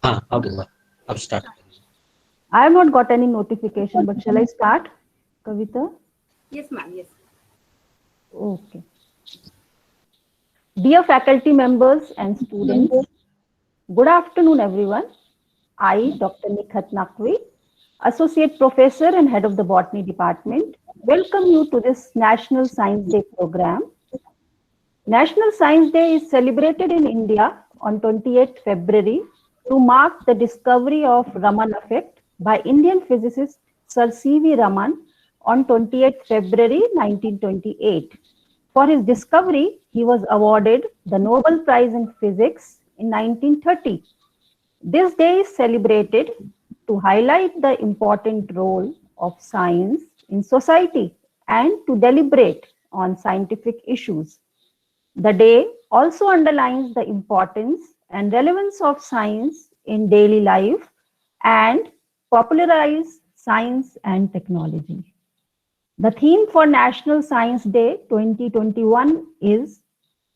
हाँ अब हुआ, अब स्टार्ट करिए। I have not got any notification, but shall I start, Kavita? Yes, ma'am. Yes. Okay. Dear faculty members and students, good afternoon, everyone. I, Dr. Nikhat Naqvi, Associate Professor and Head of the Botany Department, welcome you to this National Science Day program. National Science Day is celebrated in India on 28th February to mark the discovery of Raman effect by Indian physicist Sir C.V. Raman on 28th February 1928. For his discovery, he was awarded the Nobel Prize in Physics in 1930. This day is celebrated to highlight the important role of science in society and to deliberate on scientific issues. The day also underlines the importance and relevance of science in daily life and popularize science and technology. The theme for National Science Day 2021 is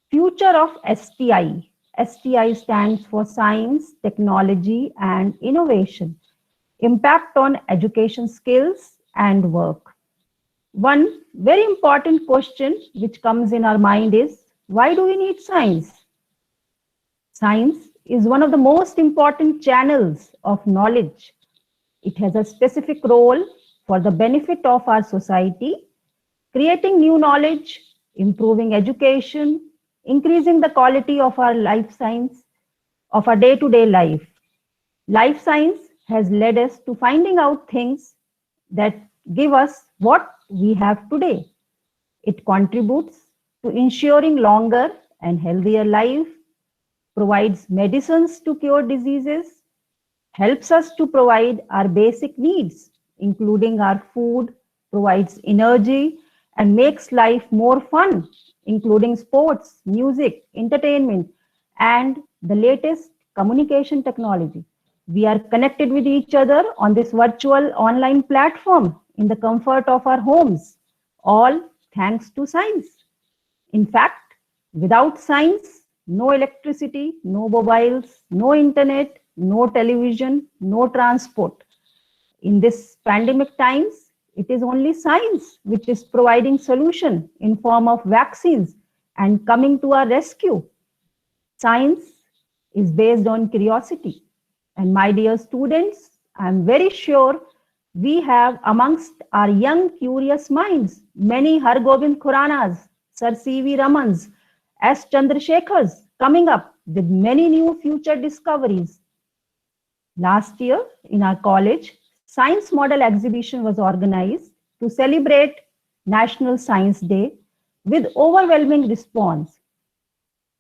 Future of STI. STI stands for Science, Technology and Innovation. Impact on education skills and work. One very important question which comes in our mind is, why do we need science? Science is one of the most important channels of knowledge. It has a specific role for the benefit of our society, creating new knowledge, improving education, increasing the quality of our life science, of our day-to-day life. Life science has led us to finding out things that give us what we have today. It contributes to ensuring longer and healthier life, provides medicines to cure diseases, helps us to provide our basic needs, including our food, provides energy, and makes life more fun, including sports, music, entertainment, and the latest communication technology. We are connected with each other on this virtual online platform in the comfort of our homes, all thanks to science. In fact, without science, no electricity, no mobiles, no internet, no television, no transport. In this pandemic times, it is only science which is providing solution in form of vaccines and coming to our rescue. Science is based on curiosity. And my dear students, I am very sure we have amongst our young curious minds many Har Gobind Khuranas, Sir C.V. Ramans, S. Chandrasekhars coming up with many new future discoveries. Last year in our college, Science Model Exhibition was organized to celebrate National Science Day with overwhelming response.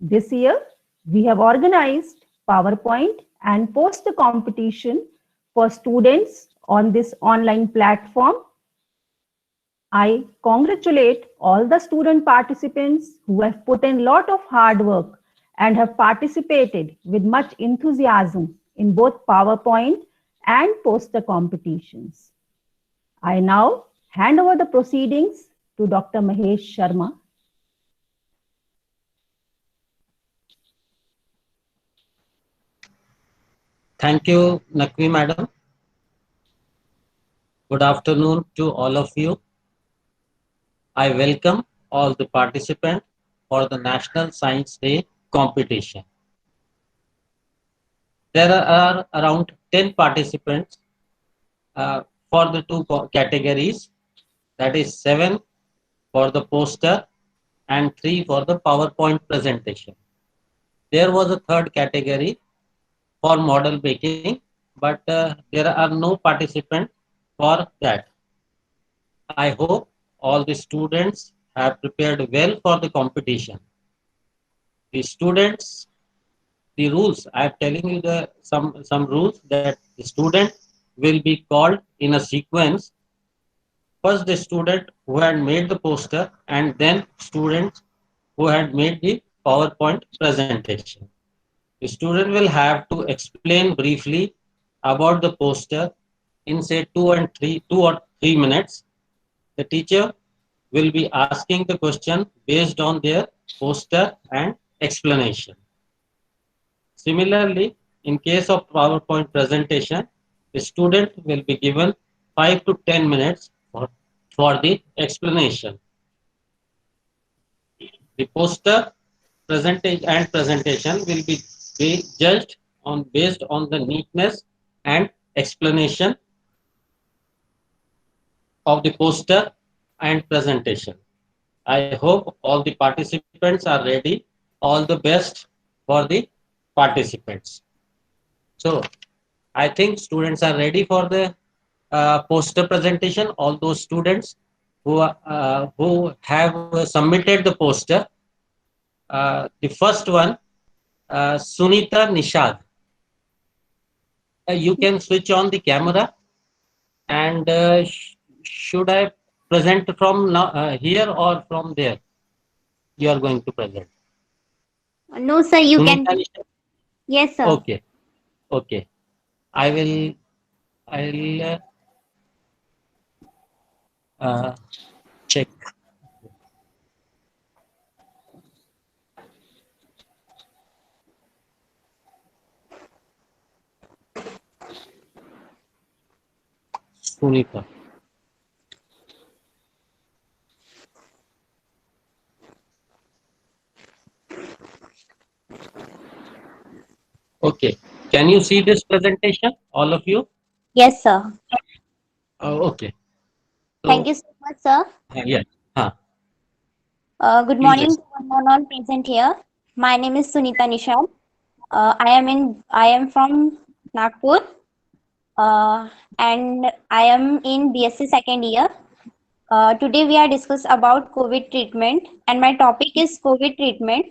This year, we have organized PowerPoint and poster competition for students on this online platform. I congratulate all the student participants who have put in a lot of hard work and have participated with much enthusiasm in both PowerPoint and poster competitions. I now hand over the proceedings to Dr. Mahesh Sharma. Thank you, Nakvi madam. Good afternoon to all of you. I welcome all the participants for the National Science Day competition. There are around 10 participants for the two categories, that is 7 for the poster and 3 for the PowerPoint presentation. There was a third category for model making, but there are no participants for that. I hope all the students have prepared well for the competition. The students, the rules, I am telling you the some rules that the student will be called in a sequence. First the student who had made the poster, and then students who had made the PowerPoint presentation. The student will have to explain briefly about the poster in say 2 or 3 minutes. The teacher will be asking the question based on their poster and explanation. Similarly, In case of PowerPoint presentation, the student will be given 5 to 10 minutes for the explanation. The poster presentation will be judged on based on the neatness and explanation of the poster and presentation. I hope all the participants are ready. All the best for the participants. So I think students are ready for the poster presentation. All those students who have submitted the poster. The first one, Sunita Nishad. You can switch on the camera, and should I present from now, here or from there? You are going to present. No, sir, you can. Sunita Nishad. Yes, sir. Okay, okay. I will. I'll check. Sunita. Okay. Can you see this presentation, all of you? Yes, sir. Okay. Thank So, you so much, sir. yeah. Huh. Good Please. morning to everyone present here. My name is Sunita Nishad. I am from Nagpur, and I am in BSc second year. Today we are discuss about COVID treatment, and my topic is COVID treatment.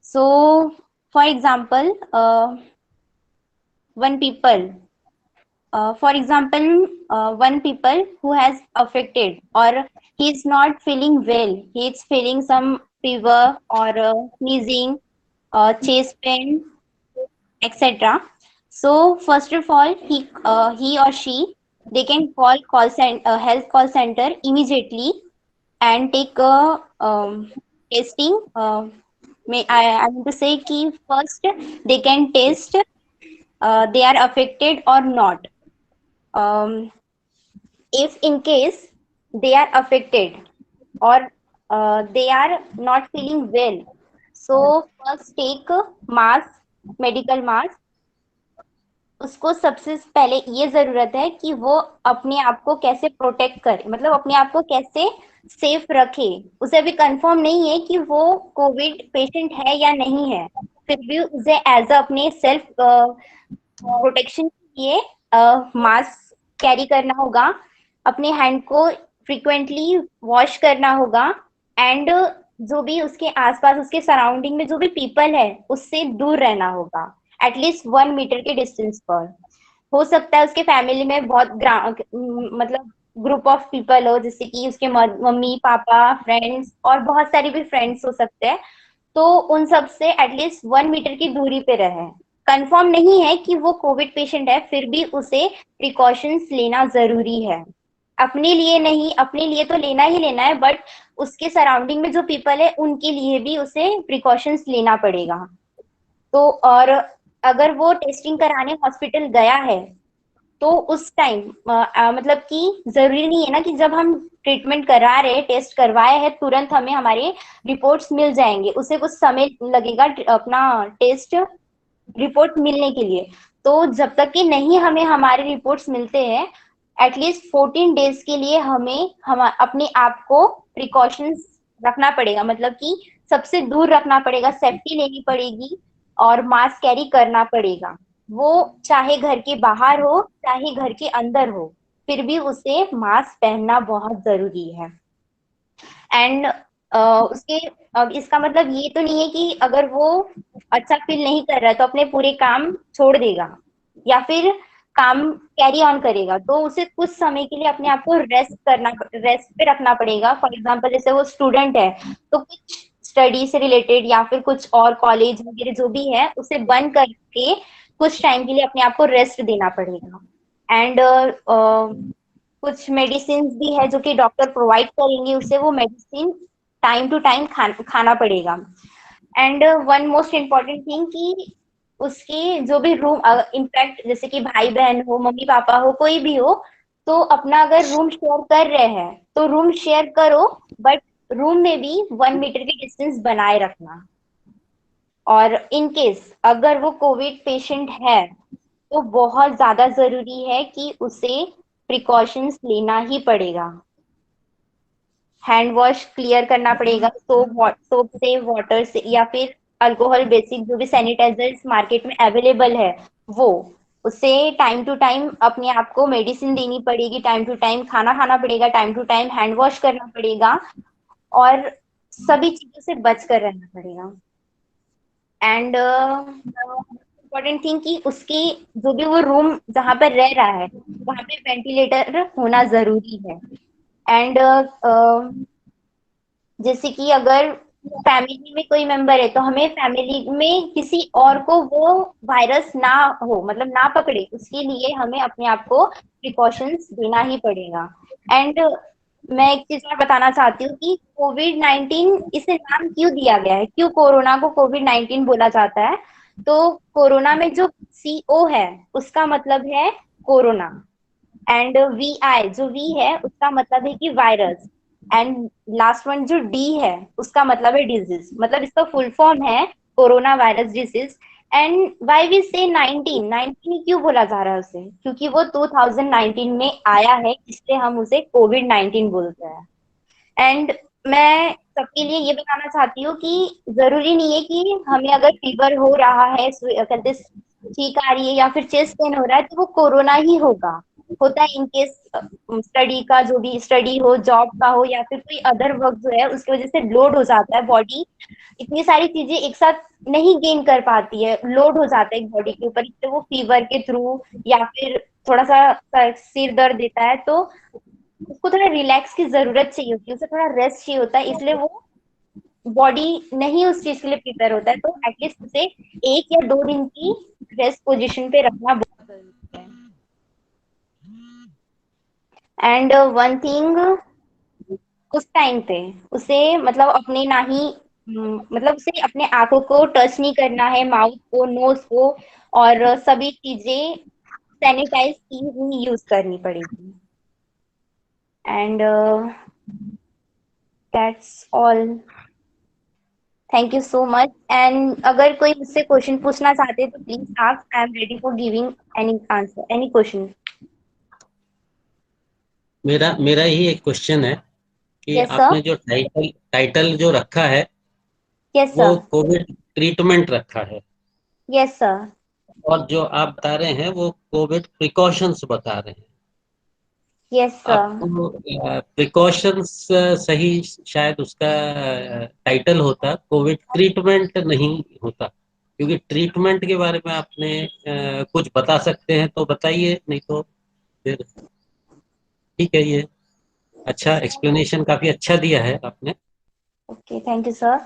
So, for example, one people for example, one people who has affected or he is not feeling well, he is feeling some fever or sneezing, chest pain, etc. So first of all, he or she they can health call center immediately and take a testing. I mean to say कि first they can test they are affected or not. Um, if in case they are affected or they are not feeling well, so first take mask, medical mask. उसको सबसे पहले ये जरूरत है कि वो अपने आप को कैसे प्रोटेक्ट करे, मतलब अपने आप को कैसे सेफ रखे. उसे अभी कंफर्म नहीं है कि वो कोविड पेशेंट है या नहीं है, फिर भी उसे एज अपने सेल्फ प्रोटेक्शन के लिए मास्क कैरी करना होगा, अपने हैंड को फ्रिक्वेंटली वॉश करना होगा एंड जो भी उसके आसपास उसके सराउंडिंग में जो भी पीपल है उससे दूर रहना होगा एटलीस्ट 1 मीटर के डिस्टेंस पर. हो सकता है उसके फैमिली में बहुत मतलब ग्रुप ऑफ पीपल हो, जैसे कि उसके मम्मी पापा फ्रेंड्स और बहुत सारे भी फ्रेंड्स हो सकते हैं, तो उन सब से एटलीस्ट 1 मीटर की दूरी पे रहे. कंफर्म नहीं है कि वो कोविड पेशेंट है, फिर भी उसे प्रिकॉशंस लेना जरूरी है. अपने लिए नहीं, अपने लिए तो लेना ही लेना है, बट उसके सराउंडिंग में जो पीपल है उनके लिए भी उसे प्रिकॉशंस लेना पड़ेगा. तो और अगर वो टेस्टिंग कराने हॉस्पिटल गया है तो उस टाइम मतलब कि जरूरी नहीं है ना कि जब हम ट्रीटमेंट करा रहे टेस्ट करवाए हैं तुरंत हमें हमारे रिपोर्ट्स मिल जाएंगे, उसे कुछ समय लगेगा अपना टेस्ट रिपोर्ट मिलने के लिए. तो जब तक कि नहीं हमें हमारे रिपोर्ट्स मिलते हैं एटलीस्ट 14 डेज के लिए हमें हम अपने आप को प्रिकॉशंस रखना पड़ेगा, मतलब कि सबसे दूर रखना पड़ेगा, सेफ्टी लेनी पड़ेगी और मास्क कैरी करना पड़ेगा. वो चाहे घर के बाहर हो चाहे घर के अंदर हो, फिर भी उसे मास्क पहनना बहुत जरूरी है. एंड उसके अब इसका मतलब ये तो नहीं है कि अगर वो अच्छा फील नहीं कर रहा है तो अपने पूरे काम छोड़ देगा या फिर काम कैरी ऑन करेगा, तो उसे कुछ समय के लिए अपने आप को रेस्ट पे रखना पड़ेगा. फॉर एग्जांपल जैसे वो स्टूडेंट है तो कुछ स्टडी से रिलेटेड या फिर कुछ और कॉलेज वगैरह जो भी है उसे बंद करके कुछ टाइम के लिए अपने आप को रेस्ट देना पड़ेगा. एंड कुछ मेडिसिन भी है जो कि डॉक्टर प्रोवाइड करेंगे, उसे वो मेडिसिन टाइम टू टाइम खाना पड़ेगा. And one most important thing कि उसके जो भी रूम, इनफैक्ट जैसे कि भाई बहन हो, मम्मी पापा हो, कोई भी हो, तो अपना अगर रूम शेयर कर रहे हैं तो रूम शेयर करो, बट रूम में भी 1 मीटर की डिस्टेंस बनाए रखना। और इन केस अगर वो कोविड पेशेंट है तो बहुत ज्यादा जरूरी है कि उसे प्रिकॉशंस लेना ही पड़ेगा। हैंड वॉश क्लियर करना पड़ेगा, सोप से, वाटर से, या फिर अल्कोहल बेसिक जो भी सैनिटाइजर्स मार्केट में अवेलेबल है वो, उससे टाइम टू टाइम अपने आप को मेडिसिन देनी पड़ेगी, टाइम टू टाइम खाना खाना पड़ेगा, time to time hand wash करना पड़ेगा, और सभी चीजों से बच कर रहना पड़ेगा। एंड इम्पोर्टेंट थिंग कि उसकी जो भी वो रूम जहाँ पर रह रहा है वहां पे वेंटिलेटर होना जरूरी है। एंड जैसे कि अगर फैमिली में कोई मेंबर है तो हमें फैमिली में किसी और को वो वायरस ना हो, मतलब ना पकड़े, उसके लिए हमें अपने आप को प्रिकॉशंस देना ही पड़ेगा। एंड मैं एक चीज और बताना चाहती हूँ कि कोविड-19 इसे नाम क्यों दिया गया है, क्यों कोरोना को कोविड-19 बोला जाता है। तो कोरोना में जो CO है उसका मतलब है कोरोना, एंड VI जो V है उसका मतलब है कि वायरस, एंड लास्ट वन जो D है उसका मतलब है डिजीज, मतलब इसका फुल फॉर्म है corona virus disease. And why we say 19 क्यों बोला जा रहा है उसे, क्योंकि वो 2019 में आया है, इसलिए हम उसे कोविड-19 बोलते हैं। एंड मैं सबके लिए ये बताना चाहती हूँ कि जरूरी नहीं है कि हमें अगर फीवर हो रहा है, कहते छींक आ रही है या फिर चेस्ट पेन हो रहा है तो वो कोरोना ही होगा। होता है इनकेस स्टडी का, जो भी स्टडी हो, जॉब का हो, या फिर कोई अदर वर्क जो है उसकी वजह से लोड हो जाता है, बॉडी इतनी सारी चीजें एक साथ नहीं गेन कर पाती है, लोड हो जाता है बॉडी के ऊपर, इसलिए वो फीवर के थ्रू या फिर थोड़ा सा सिर दर्द देता है तो उसको थोड़ा रिलैक्स की जरूरत चाहिए होती है, उसे थोड़ा रेस्ट चाहिए होता है, इसलिए वो बॉडी नहीं उस चीज के लिए प्रिपेयर होता है, तो एटलीस्ट उसे 1 या 2 दिन की रेस्ट पोजीशन पे रखना बहुत जरूरी है। एंड वन थिंग, उस टाइम पे उसे मतलब अपने ना ही मतलब उसे अपने आंखों को टच नहीं करना है, माउथ को, नोज को, और सभी चीजें सैनिटाइज की ही यूज करनी पड़ेगी। And that's all. Thank you so much. And अगर कोई मुझसे क्वेश्चन पूछना चाहते हैं तो please ask, I am ready for giving any answer, any question. मेरा मेरा ही एक क्वेश्चन है कि यस सर। आपने जो टाइटल टाइटल जो रखा है यस वो सर। कोविड ट्रीटमेंट रखा है, यस सर। और जो आप बता रहे हैं वो कोविड प्रिकॉशंस बता रहे हैं। Yes sir. आपको प्रिकॉशंस सही शायद उसका टाइटल होता, कोविड ट्रीटमेंट नहीं होता, क्योंकि ट्रीटमेंट के बारे में आपने कुछ बता सकते हैं तो बताइए, नहीं तो फिर ठीक है। ये अच्छा एक्सप्लेनेशन काफी अच्छा दिया है आपने। Okay, thank you sir.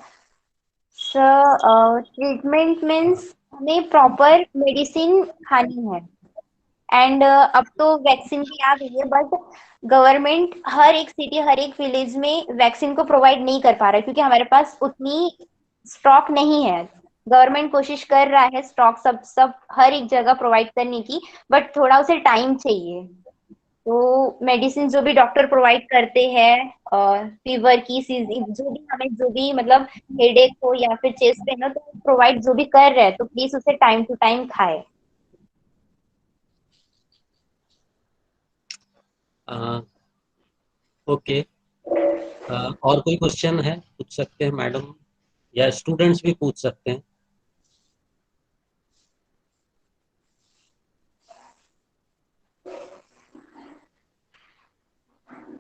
Sir treatment means हमें प्रॉपर मेडिसिन खानी है। एंड अब तो वैक्सीन भी आ गई है, बट गवर्नमेंट हर एक सिटी, हर एक विलेज में वैक्सीन को प्रोवाइड नहीं कर पा रहा है, क्योंकि हमारे पास उतनी स्टॉक नहीं है। गवर्नमेंट कोशिश कर रहा है स्टॉक सब सब हर एक जगह प्रोवाइड करने की, बट थोड़ा उसे टाइम चाहिए। तो मेडिसिन जो भी डॉक्टर प्रोवाइड करते हैं, फीवर की जो भी हमें, जो भी मतलब हेडेक हो या फिर चेस्ट पेन हो, तो प्रोवाइड जो भी कर रहे हैं तो प्लीज उसे टाइम टू टाइम खाए। ओके, और कोई क्वेश्चन है पूछ सकते हैं मैडम, या स्टूडेंट्स भी पूछ सकते हैं।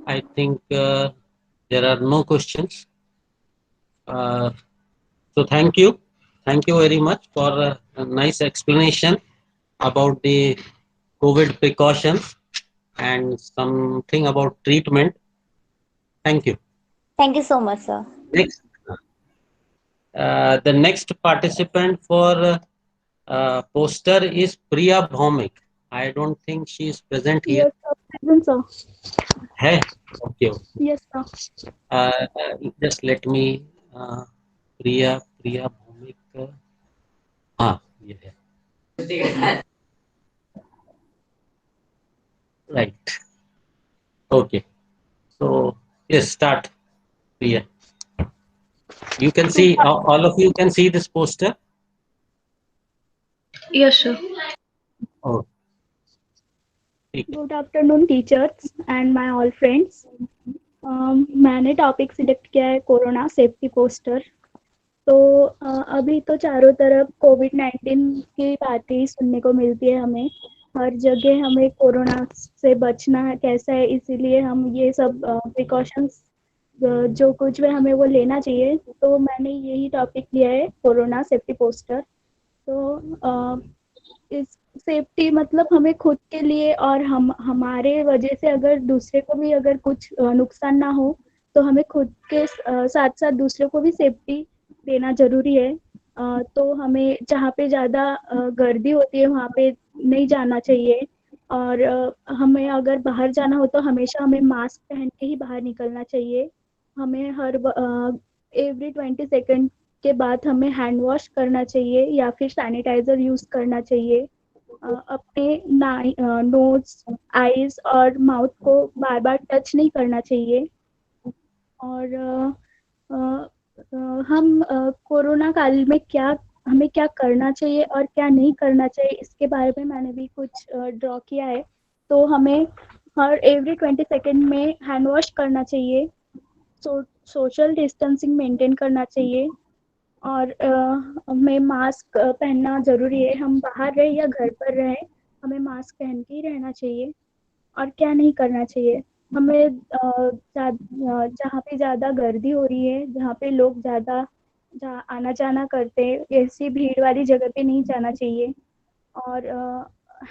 I think there are no questions, so thank you very much for a nice explanation about the COVID precautions and something about treatment. Thank you. Thank you so much, sir. Next, the next participant for poster is Priya Bhaumik. I don't think she is present here. Yes, sir. Present, sir. है? Okay, okay. Yes, sir. Just let me Priya Bhaumik. हाँ, ये है. Right. Okay. So yes, start. Yeah. You can see, all of you can see this poster. Yes, sir. Oh, ठीक है. Good afternoon teachers and my all friends. मैंने topic select किया है corona safety poster. तो अभी तो चारों तरफ कोविड-19 की बातें सुनने को मिलती है हमें. हर जगह हमें कोरोना से बचना है कैसा है, इसीलिए हम ये सब प्रिकॉशंस जो कुछ भी हमें वो लेना चाहिए. तो मैंने यही टॉपिक लिया है कोरोना सेफ्टी पोस्टर. तो इस सेफ्टी मतलब हमें खुद के लिए और हम हमारे वजह से अगर दूसरे को भी अगर कुछ नुकसान ना हो तो हमें खुद के साथ साथ दूसरे को भी सेफ्टी देना ज़रूरी है. तो हमें जहाँ पे ज़्यादा गर्दी होती है वहाँ पे नहीं जाना चाहिए. और हमें अगर बाहर जाना हो तो हमेशा हमें मास्क पहन के ही बाहर निकलना चाहिए. हमें एवरी 20 सेकंड के बाद हमें हैंड वॉश करना चाहिए या फिर सैनिटाइजर यूज़ करना चाहिए. अपने नोज, आईज और माउथ को बार-बार टच नहीं करना चाहिए. और हम कोरोना काल में हमें क्या करना चाहिए और क्या नहीं करना चाहिए इसके बारे में मैंने भी कुछ ड्रॉ किया है. तो हमें हर एवरी 20 सेकंड में हैंड वॉश करना चाहिए. सोशल डिस्टेंसिंग मेंटेन करना चाहिए. और हमें मास्क पहनना ज़रूरी है. हम बाहर रहें या घर पर रहें, हमें मास्क पहन के ही रहना चाहिए. और क्या नहीं करना चाहिए, हमें जहाँ पे ज़्यादा गर्दी हो रही है, जहाँ पे लोग ज़्यादा आना-जाना करते हैं, ऐसी भीड़ वाली जगह पे नहीं जाना चाहिए. और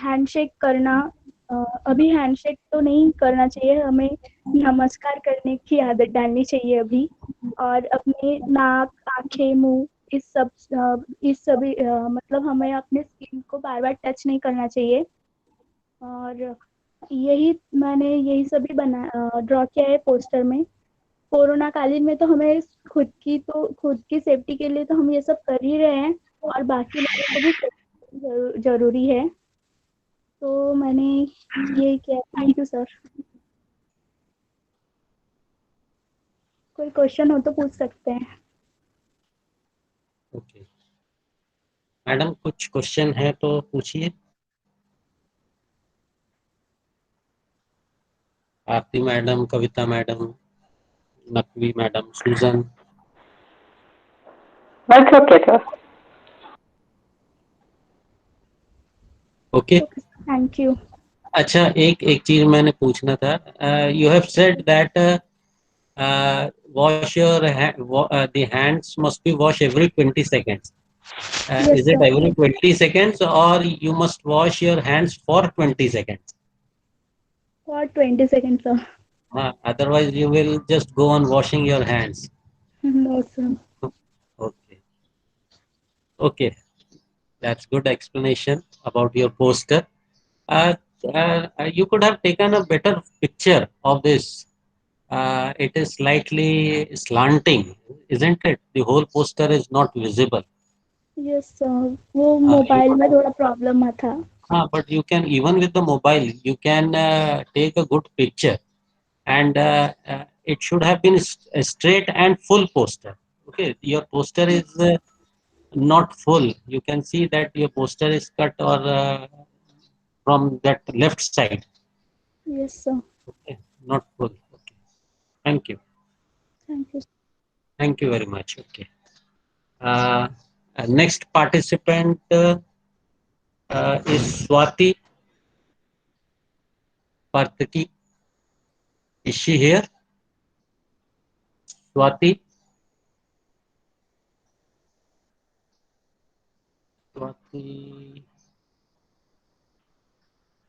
हैंडशेक करना, अभी हैंडशेक तो नहीं करना चाहिए, हमें नमस्कार करने की आदत डालनी चाहिए अभी. और अपने नाक, आँखें, मुँह इस सभी मतलब हमें अपने स्किन को बार-बार टच नहीं करना चाहिए. और मैंने यही सभी ड्रॉ किया है पोस्टर में. कोरोना कालीन में तो हमें खुद की सेफ्टी के लिए तो हम ये सब कर ही रहे हैं और बाकी लोगों को भी सेफ्टी ज़रूरी है. तो मैंने ये किया. Thank you sir. कोई क्वेश्चन हो तो पूछ सकते हैं. ओके. मैडम कुछ क्वेश्चन है तो पूछिए. Aarti madam, Kavita madam, Naqvi madam, Sujan. That's okay, sir. Okay. Thank you. अच्छा, एक चीज मैंने पूछना था. You have said that wash your the hands must be washed every 20 seconds. Yes, Is it sir. every 20 seconds or you must wash your hands for 20 seconds? For 20 seconds, sir. Otherwise you will just go on washing your hands. No, sir. Okay. Okay. That's good explanation about your poster. You could have taken a better picture of this. It is slightly slanting, isn't it? The whole poster is not visible. Yes, sir. वो You mobile could में have, थोड़ा problem था. but you can, even with the mobile, you can take a good picture, and it should have been a straight and full poster. Okay, your poster is not full. You can see that your poster is cut or from that left side. Yes, sir. Okay, not full. Okay, thank you. Thank you. Thank you very much. Okay. Uh, Next participant is Swati Partaki. Is she here? Swati? Swati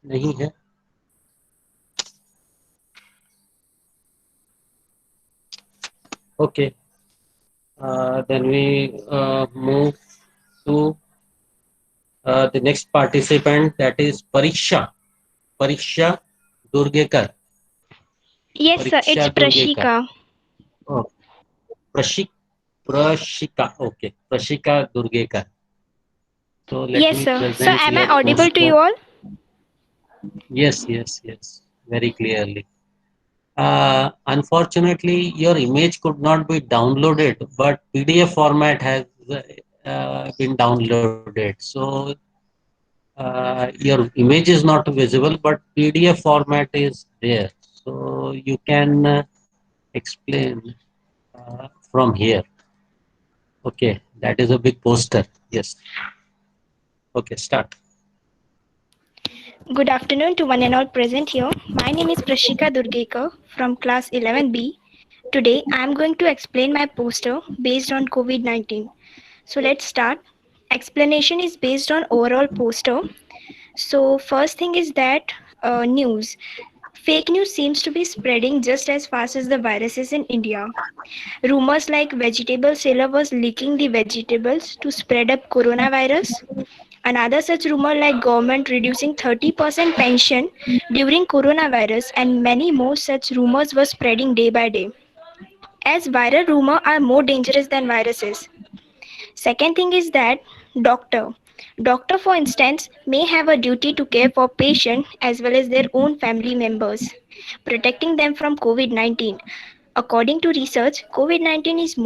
नहीं है. Okay. Then we move to the next participant, that is Pariksha Durgekar. Yes, sir. It's Prashika. Oh, Prashika. Okay, Prashika Durgekar. So let Yes, me sir. Sir, present am I your audible to you poster. all? Yes, very clearly. Unfortunately, your image could not be downloaded, but PDF format has been downloaded. So your image is not visible, but PDF format is there. So you can explain from here. Okay, that is a big poster. Yes. Okay, start. Good afternoon to one and all present here. My name is Prashika Durgekar from class 11B. Today I am going to explain my poster based on COVID-19. So let's start. Explanation is based on overall poster. So first thing is that news. Fake news seems to be spreading just as fast as the viruses in India. Rumors like vegetable seller was leaking the vegetables to spread up coronavirus. Another such rumor like government reducing 30% pension during coronavirus and many more such rumors were spreading day by day. As viral rumors are more dangerous than viruses. Second thing is that doctor. Doctor, for instance, may have a duty to care for patient as well as their own family members, protecting them from COVID-19. According to research, COVID-19 is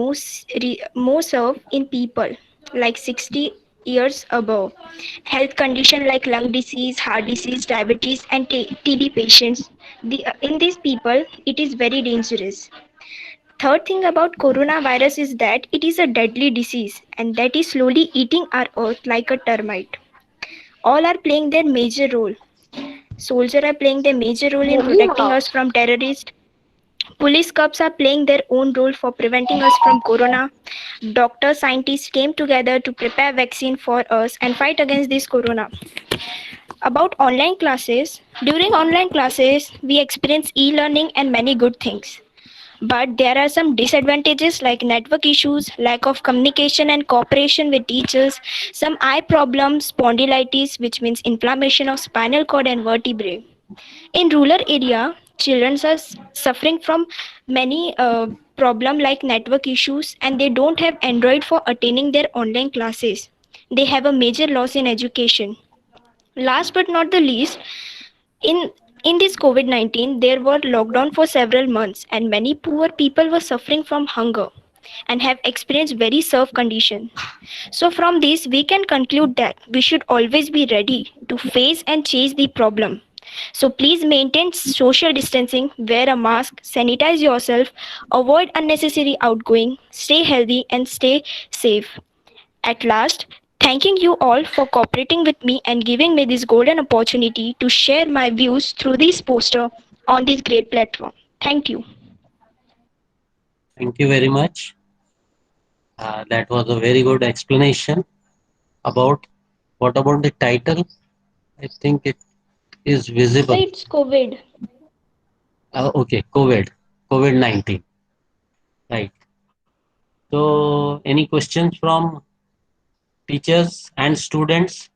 more served in people like 60 years above. Health conditions like lung disease, heart disease, diabetes, and TB patients. In these people, it is very dangerous. Third thing about coronavirus is that it is a deadly disease and that is slowly eating our earth like a termite. All are playing their major role. Soldiers are playing their major role in protecting us from terrorists. Police cops are playing their own role for preventing us from corona. Doctors, scientists came together to prepare vaccine for us and fight against this corona. About online classes, during online classes, we experience e-learning and many good things. But there are some disadvantages like network issues, lack of communication and cooperation with teachers, some eye problems, spondylitis, which means inflammation of spinal cord and vertebrae. In rural area, children are suffering from many problem like network issues and they don't have Android for attending their online classes. They have a major loss in education. Last but not the least, in in this COVID-19, there were lockdown for several months and many poor people were suffering from hunger and have experienced very serve condition. So from this, we can conclude that we should always be ready to face and chase the problem. So please maintain social distancing, wear a mask, sanitize yourself, avoid unnecessary outgoing, stay healthy and stay safe. At last, thanking you all for cooperating with me and giving me this golden opportunity to share my views through this poster on this great platform. Thank you. Thank you very much. That was a very good explanation about what about the title? I think it is So visible. it's COVID. Okay, COVID-19. Right. So, any questions from teachers and students?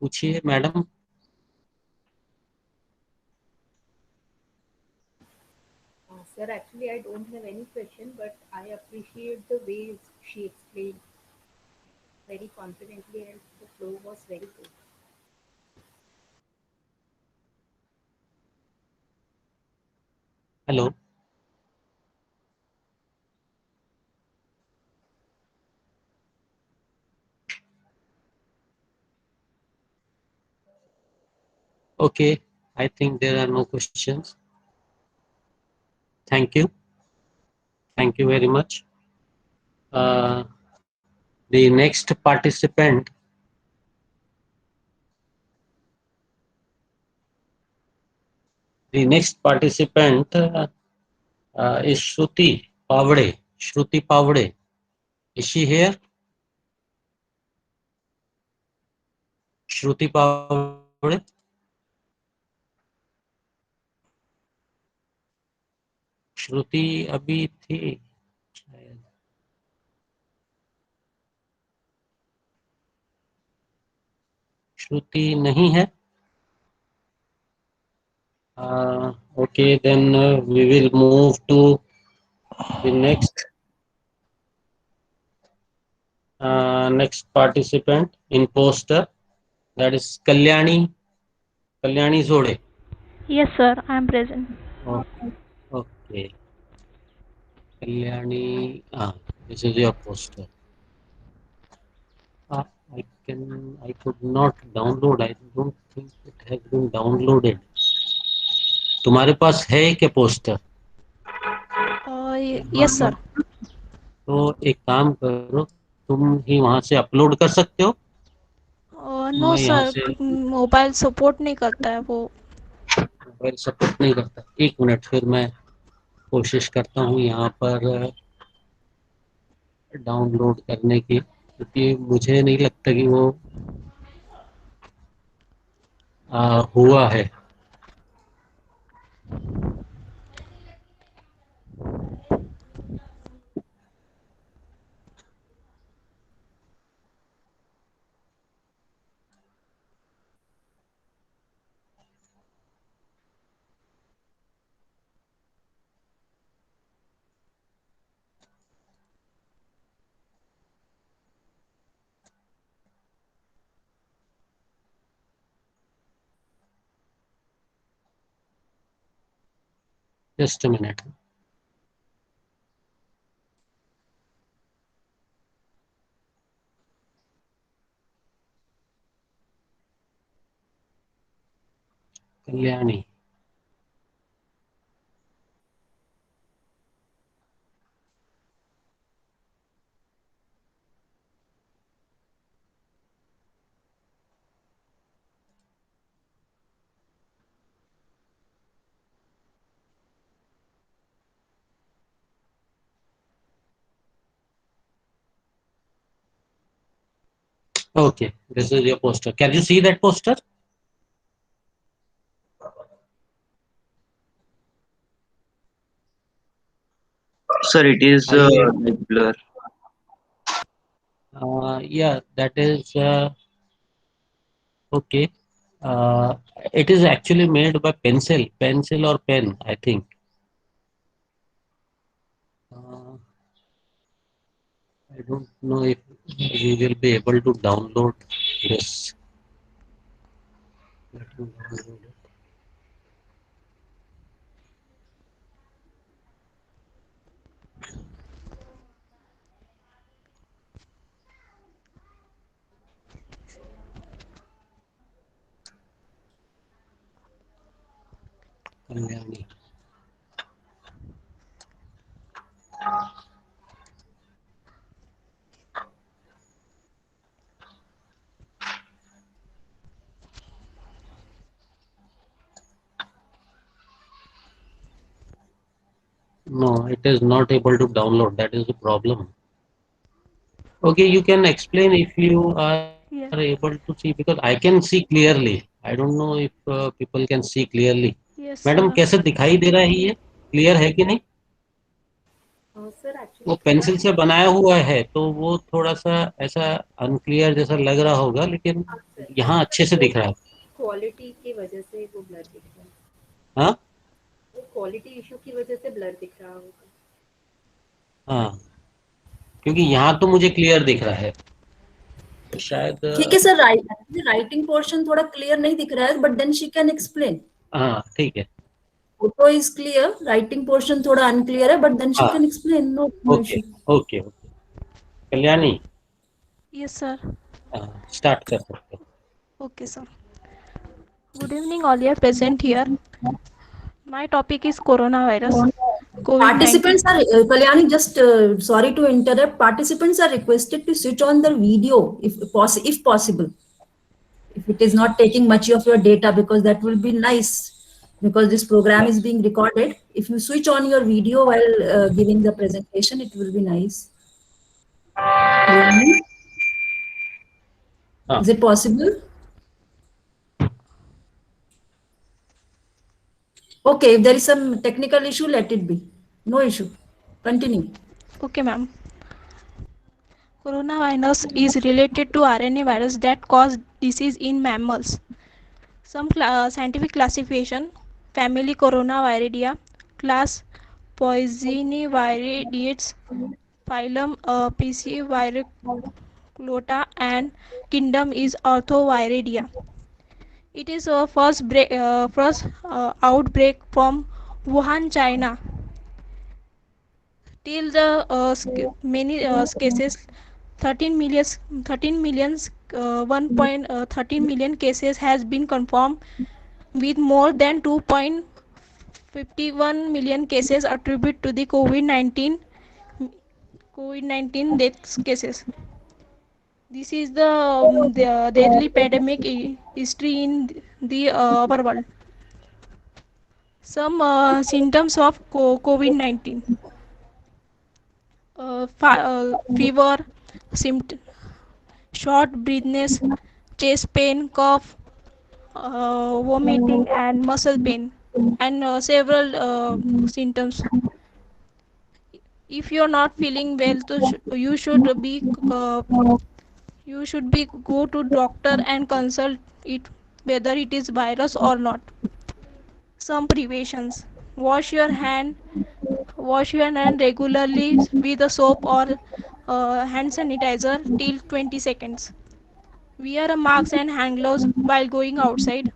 पूछिए madam. Sir, actually, I don't have any question, but I appreciate the way she explained very confidently, and the flow was very good. Hello. Okay, I think there are no questions. Thank you. Thank you very much. The next participant is Shruti Pavade. Shruti Pavade. Is she here? Shruti Pavade. श्रुति अभी थी शायद. श्रुति नहीं है. Okay, then we will move to the next participant in poster, that is Kalyani Zode. Yes, sir, I am present. Okay, Kalyani, this is your poster. Uh, I could not download. I don't think it has been downloaded. तुम्हारे पास है क्या poster? Yes, sir. तो एक काम करो, तुम ही वहां से अपलोड कर सकते हो? नो मैं यहाँ सर, से मोबाइल सपोर्ट नहीं करता है वो। मोबाइल सपोर्ट नहीं करता। एक मिनट, फिर मैं कोशिश करता हूँ यहाँ पर डाउनलोड करने की, क्योंकि मुझे नहीं लगता कि वो हुआ है। Just a minute. Kalyani, okay, this is your poster. Can you see that poster? Sir, it is Are you like blur. yeah, that is okay. Uh, it is actually made by pencil or pen, I think. I don't know if we will be able to download this. Let me download it. Kalyani. No, it is not able to download. That is the problem. Okay, you can explain if you are Yes. able to see, because I can see clearly. I don't know if people can see clearly. Yes, madam, sir. कैसे दिखाई दे रहा है ये? Clear है कि नहीं? Sir, actually, वो pencil से बनाया हुआ है तो वो थोड़ा सा ऐसा अनक्लियर जैसा लग रहा होगा, लेकिन sir, यहाँ अच्छे से दिख रहा है। क्वालिटी की वजह से वो ब्लर दिख रहा है। हाँ वो क्वालिटी इशू की वजह से ब्लर दिख रहा होगा। हाँ, क्योंकि यहाँ तो मुझे क्लियर दिख रहा है, तो शायद ठीक है सर, राइटिंग पोर्शन थोड़ा क्लियर नहीं दिख रहा है, but then she can explain. हाँ ठीक है। Photo is clear, writing portion थोड़ा अनक्लियर है, बट देन शी हाँ can explain. No okay okay okay. Kalyani, Yes, sir. Start कर सकते हो। Okay, sir. Good evening, all are present here. My topic is coronavirus, COVID-19. Participants are Kalyani, just sorry to interrupt. Participants are requested to switch on their video if possible. If it is not taking much of your data, because that will be nice. Because this program is being recorded. If you switch on your video while giving the presentation, it will be nice. Kalyani? Is it possible? Okay, if there is some technical issue, let it be. No issue. Continue. Okay, ma'am. Coronavirus is related to RNA virus that cause disease in mammals. Some scientific classification. family Coronaviridae, class Poisoniviridae, phylum Pisciviriclota, and kingdom is Orthoviridae. It is a first outbreak from Wuhan, China. Till the many cases, 13 million, 13 millions, 1.13 million cases has been confirmed, with more than 2.51 million cases attributed to the COVID-19 death cases. This is the deadly pandemic history in the our world. Some symptoms of COVID-19: fever, short breathness, chest pain, cough, vomiting, and muscle pain, and several symptoms. If you're not feeling well, so uh, you should be go to doctor and consult it whether it is virus or not. Some preventions: wash your hand wash your hand regularly with a soap or hand sanitizer till 20 seconds. Wear a mask and hand gloves while going outside.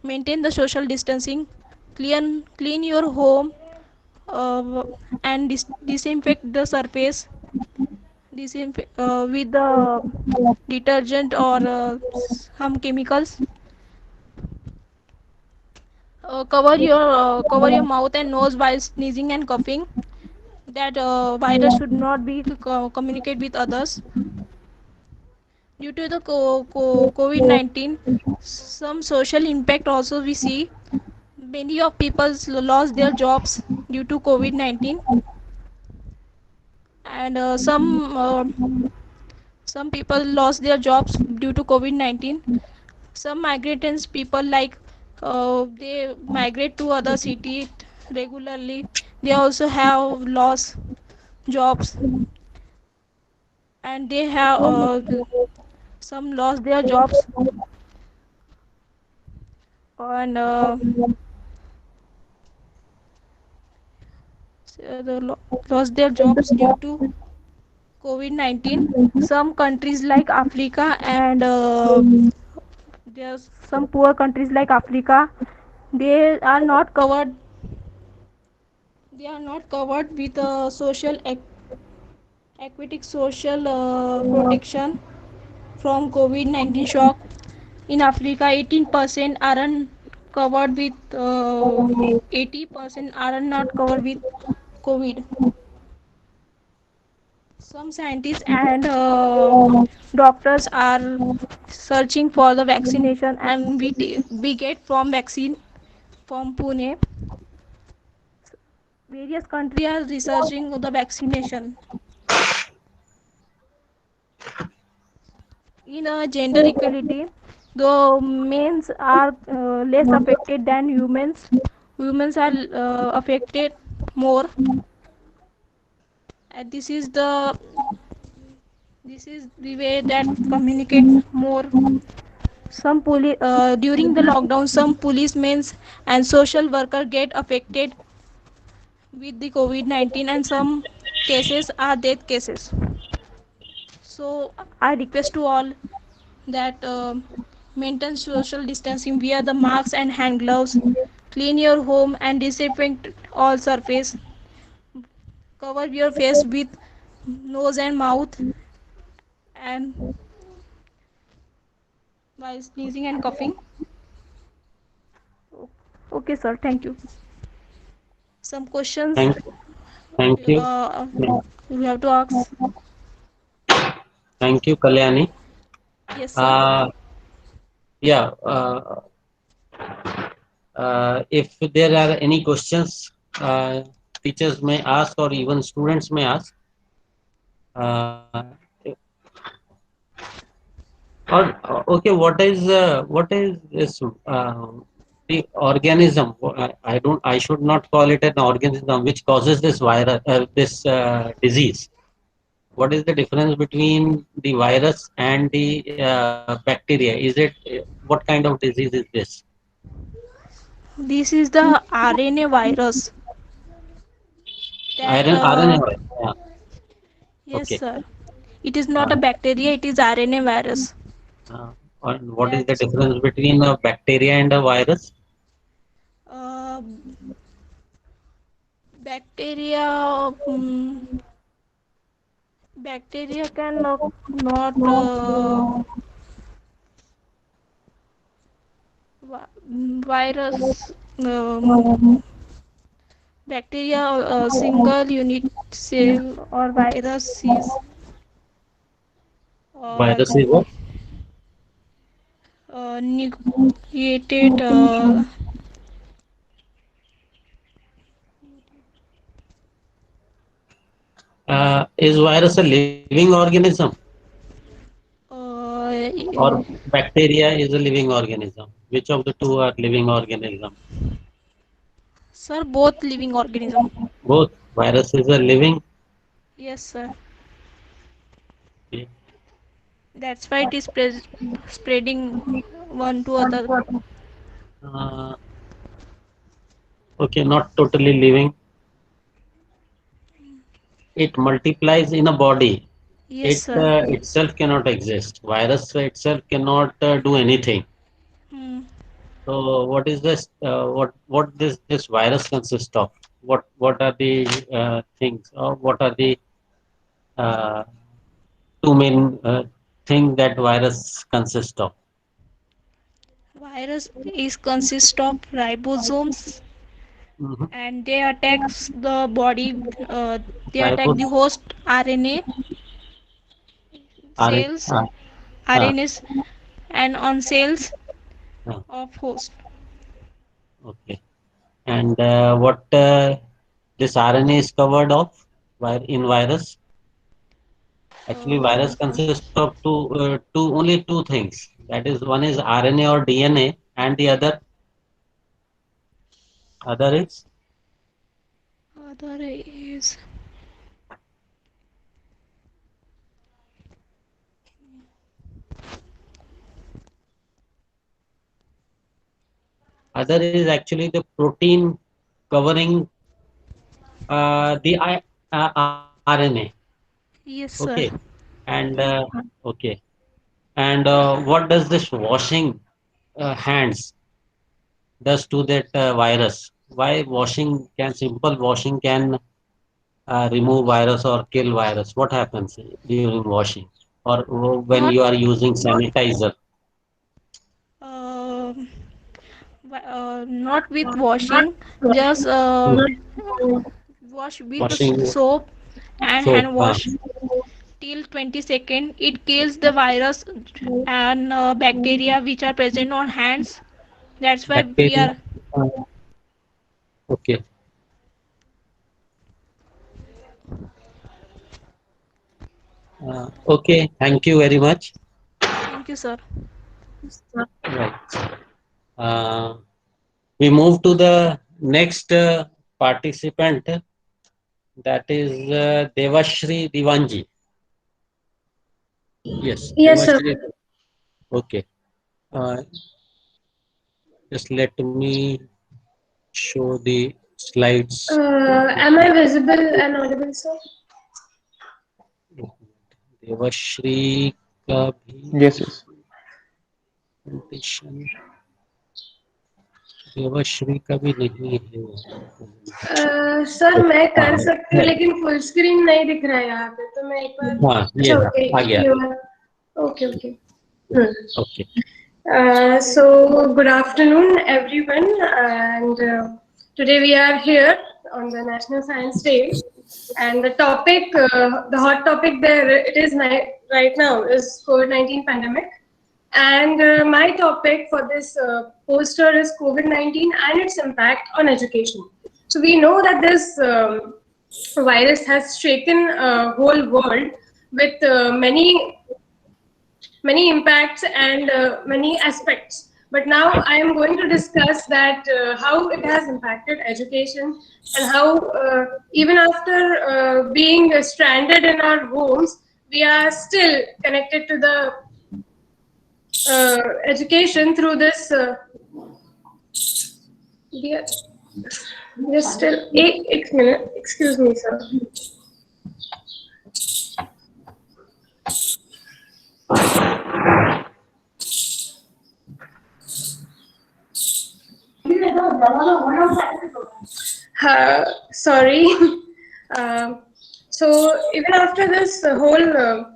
Maintain the social distancing. Clean your home and disinfect the surface with the detergent or some chemicals. Cover your mouth and nose while sneezing and coughing. That virus should not be communicate with others. Due to the COVID-19, some social impact also we see. Many of people lost their jobs due to COVID-19, and some people lost their jobs due to COVID-19. Some migrants people, like they migrate to other city regularly, they also have lost jobs, and they have some lost their jobs, and lost their jobs due to COVID-19. Some countries like Africa and there's some poor countries like Africa, they are not covered. They are not covered with social aquatic social protection from COVID-19 shock. In Africa, 18% aren't covered with 80% are not covered with COVID. Some scientists and doctors are searching for the vaccination, and we get from vaccine from Pune. Various countries are researching the vaccination. In gender equality, though males are less affected than humans, women are affected more. And this is the way that communicate more. During the lockdown, some policemen and social worker get affected with the COVID-19, and some cases are death cases. So I request to all that maintain social distancing, wear the masks and hand gloves, clean your home and disinfect all surface, cover your face with nose and mouth, and while sneezing and coughing. Okay, sir. Thank you. Some questions Thank you. you have to ask. Thank you, Kalyani. Yes, sir. Yeah. If there are any questions, teachers may ask, or even students may ask. Okay, what is this the organism? I should not call it an organism which causes this virus, this disease. What is the difference between the virus and the bacteria? Is it what kind of disease is this? This is the RNA virus. That RNA virus. Yeah. yes, Okay. sir. It is not Uh, a bacteria. It is RNA virus. uh, and what is the That's difference between a bacteria and a virus? uh, bacteria. Bacteria can not virus. Bacteria, single unit cell, or virus is Virus is what? nucleated. Is virus a living organism or Uh, bacteria is a living organism? Which of the two are living organism? sir, both living organism. Both. Virus is a living. Yes, sir. Okay. That's why it is spreading one to other. Uh, okay, not totally living. It multiplies in a body. Yes, It sir. itself cannot exist. Virus itself cannot do anything. Hmm. So, what is this? What this virus consists of? What are the things? Or what are the uh, two main things that virus consists of? Virus is consist of ribosomes, Mhm. and they attacks the body. They attack the Ribose, host RNA RNA. cells, RNAs, and on cells Uh, of host. okay. And what this RNA is covered of in virus? Actually, Uh, virus consists of only two things. That is, one is RNA or DNA, and the other is Other is actually the protein covering the RNA. yes, Okay, sir. and okay, and what does this washing hands does to that virus? Why washing can simple washing can remove virus or kill virus? What happens during washing or when Not you are using sanitizer? um not with washing, just wash with Washing soap and soap, hand wash till 20 seconds. It kills the virus and bacteria which are present on hands. That's why we bacteria. are. Uh, okay. Okay. Thank you very much. Thank you, sir. Right. Uh, we move to the next participant. That is Devashri Divanji. Yes, Yes, sir. Devashri. Okay. Uh, just let me show the slides. Am I visible and audible, sir? Devshri का भी Yes, yes. presentation, Devshri का भी नहीं है। Sir मैं कर हाँ सकती हूँ लेकिन फुल स्क्रीन नहीं दिख रहा है यहाँ पे, तो मैं एक बार हाँ, ये अच्छा रहा, आ गया। Okay okay Okay. So good afternoon everyone, and today we are here on the National Science Day, and the topic, the hot topic there it is right now is COVID-19 pandemic, and my topic for this poster is COVID-19 and its impact on education. So we know that this virus has shaken whole world with many impacts and many aspects. But now I am going to discuss that how it has impacted education, and how even after being stranded in our homes, we are still connected to the education through this dear, just still 8 minutes. Excuse me, sir. Sorry. So even after this whole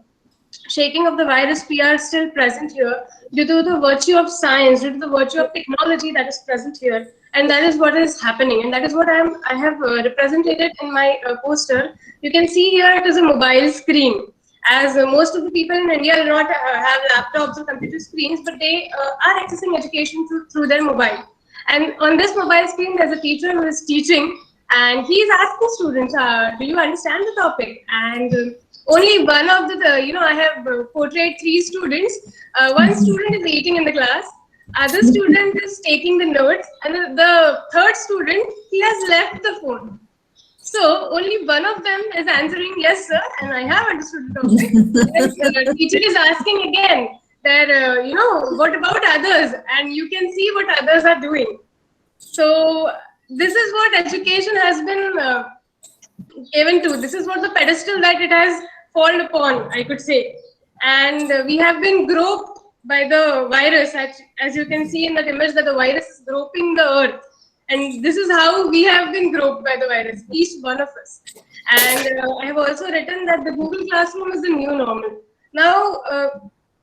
shaking of the virus, we are still present here due to the virtue of science, due to the virtue of technology that is present here, and that is what is happening, and that is what I have represented in my poster. You can see here it is a mobile screen. As most of the people in India do not have laptops or computer screens, but they are accessing education through their mobile. And on this mobile screen, there's a teacher who is teaching, and he is asking students, "Do you understand the topic?" And only one of I have portrayed 3 students. One student is eating in the class, other student is taking the notes, and the third student, he has left the phone. So only one of them is answering, "Yes, sir," and I have understood the topic. And the teacher is asking again that, what about others? And you can see what others are doing. So this is what education has been given to. This is what the pedestal that it has fallen upon, I could say. And we have been groped by the virus, as you can see in that image, that the virus is groping the earth. And this is how we have been groped by the virus, each one of us. And I have also written that the Google Classroom is the new normal. Now,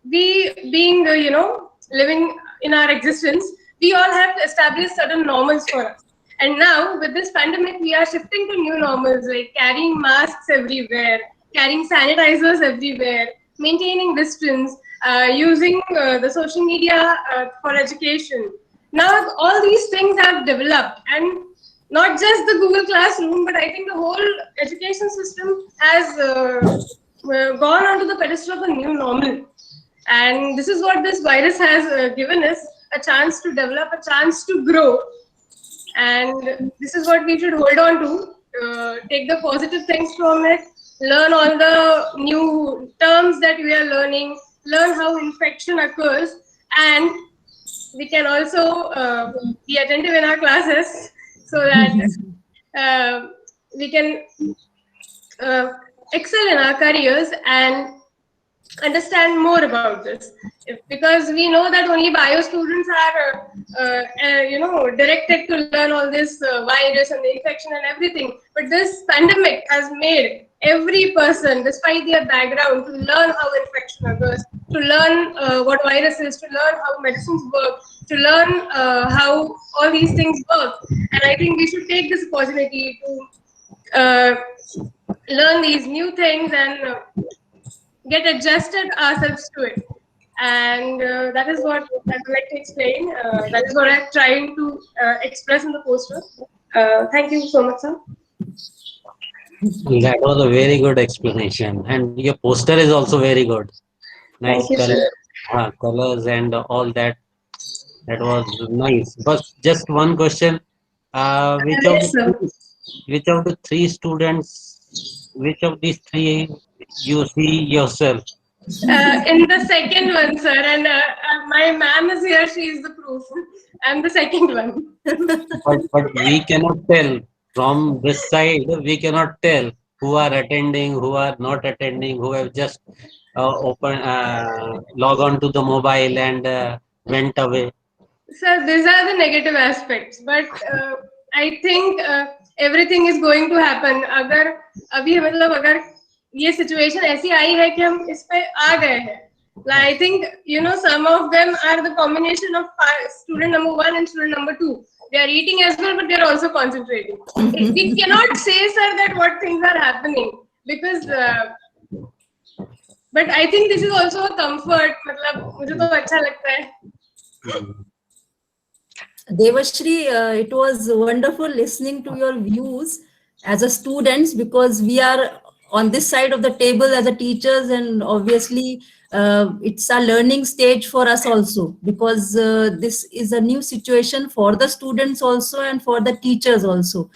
we being, living in our existence, we all have to establish certain normals for us. And now, with this pandemic, we are shifting to new normals, like carrying masks everywhere, carrying sanitizers everywhere, maintaining distance, using the social media for education. Now, all these things have developed, and not just the Google Classroom, but I think the whole education system has gone onto the pedestal of a new normal. And this is what this virus has given us, a chance to develop, a chance to grow. And this is what we should hold on to, take the positive things from it, learn all the new terms that we are learning, learn how infection occurs, and we can also be attentive in our classes so that we can excel in our careers and understand more about this. Because we know that only bio students are directed to learn all this virus and the infection and everything, but this pandemic has made every person, despite their background, to learn how infection occurs, to learn what virus is, to learn how medicines work, to learn how all these things work. And I think we should take this opportunity to learn these new things and get adjusted ourselves to it. And that is what I would like to explain. That is what I'm trying to express in the poster. Thank you so much, sir. That was a very good explanation, and your poster is also very good. Nice Thank you, colors and all that. That was nice. But just one question: which of Yes, sir. which of the 3 students, which of these 3 you see yourself? In the second one, sir, and my ma'am is here. She is the proof. I'm the second one. But we cannot tell from this side. We cannot tell who are attending, who are not attending, who have just log on to the mobile and went away. Sir, these are the negative aspects, but I think everything is going to happen. अगर अभी मतलब अगर ये situation ऐसी आई है कि हम इस पे आ गए हैं. I think some of them are the combination of student number 1 and student number 2. They are eating as well, but they are also concentrating. We cannot say, sir, that what things are happening because. But I think this is also a comfort. मतलब मुझे तो अच्छा लगता है. Devashri, it was wonderful listening to your views as a students, because we are on this side of the table as a teachers, and obviously it's a learning stage for us also, because this is a new situation for the students also and for the teachers also.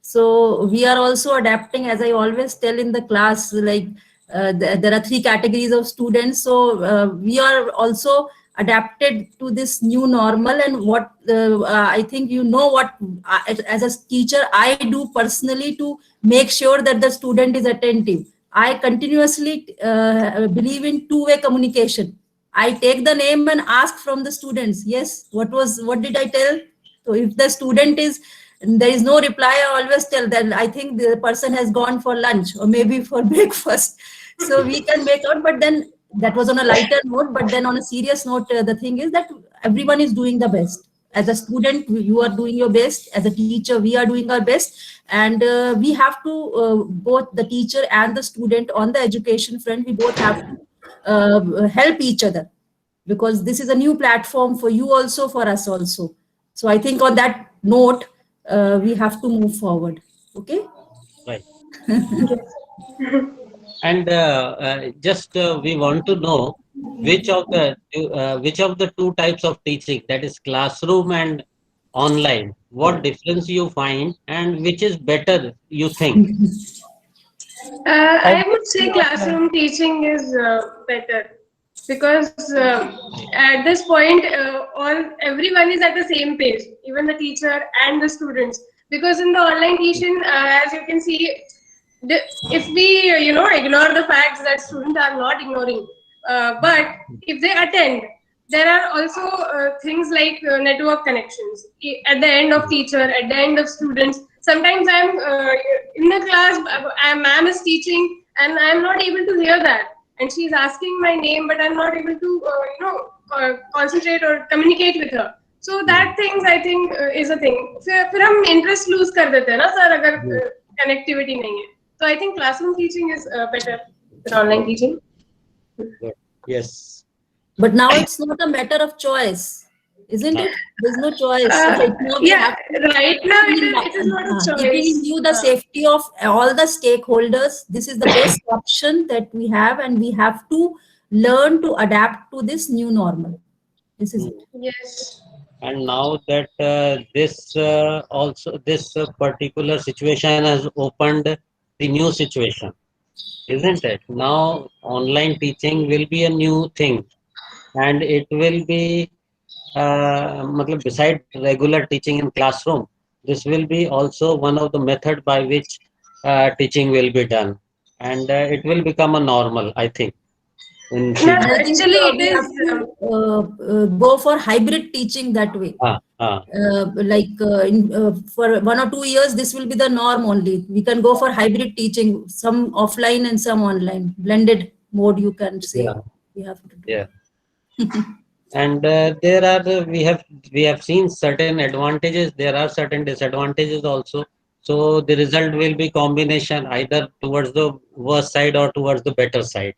So we are also adapting, as I always tell in the class, like there are 3 categories of students. So we are also adapted to this new normal, and what I think what as a teacher I do personally to make sure that the student is attentive. I continuously believe in two-way communication. I take the name and ask from the students, yes, what did I tell? So if the student is, there is no reply, I always tell them, I think the person has gone for lunch or maybe for breakfast. So we can make out, but then that was on a lighter note, but then on a serious note, the thing is that everyone is doing the best. As a student, you are doing your best. As a teacher, we are doing our best. And we have to, both the teacher and the student on the education front, we both have to help each other, because this is a new platform for you also, for us also. So I think on that note, we have to move forward. Okay. Right. And just we want to know which of the two types of teaching, that is classroom and online, what difference you find and which is better you think? I would say classroom teaching is better, because at this point, everyone is at the same page, even the teacher and the students. Because in the online teaching, as you can see, if we ignore the facts that students are not ignoring, but if they attend, there are also things like network connections at the end of teacher, at the end of students. Sometimes I'm in the class, ma'am is teaching, and I'm not able to hear that, and she's asking my name, but I'm not able to concentrate or communicate with her. So that things I think is a thing. फिर हम interest lose कर देते हैं ना sir, अगर connectivity नहीं है. So I think classroom teaching is better than online teaching. Yes. But now it's not a matter of choice, isn't it? There's no choice. Right now it is not a choice. Giving you the safety of all the stakeholders, this is the best option that we have, and we have to learn to adapt to this new normal. This is it. Yes. And now that this particular situation has opened the new situation, isn't it? Now online teaching will be a new thing, and it will be beside regular teaching in classroom, this will be also one of the method by which teaching will be done, and it will become a normal, I think. Actually, it is go for hybrid teaching that way. For 1 or 2 years, this will be the norm only. We can go for hybrid teaching, some offline and some online, blended mode, you can say. Yeah. We have to do. Yeah. And there are we have seen certain advantages. There are certain disadvantages also. So the result will be combination, either towards the worst side or towards the better side.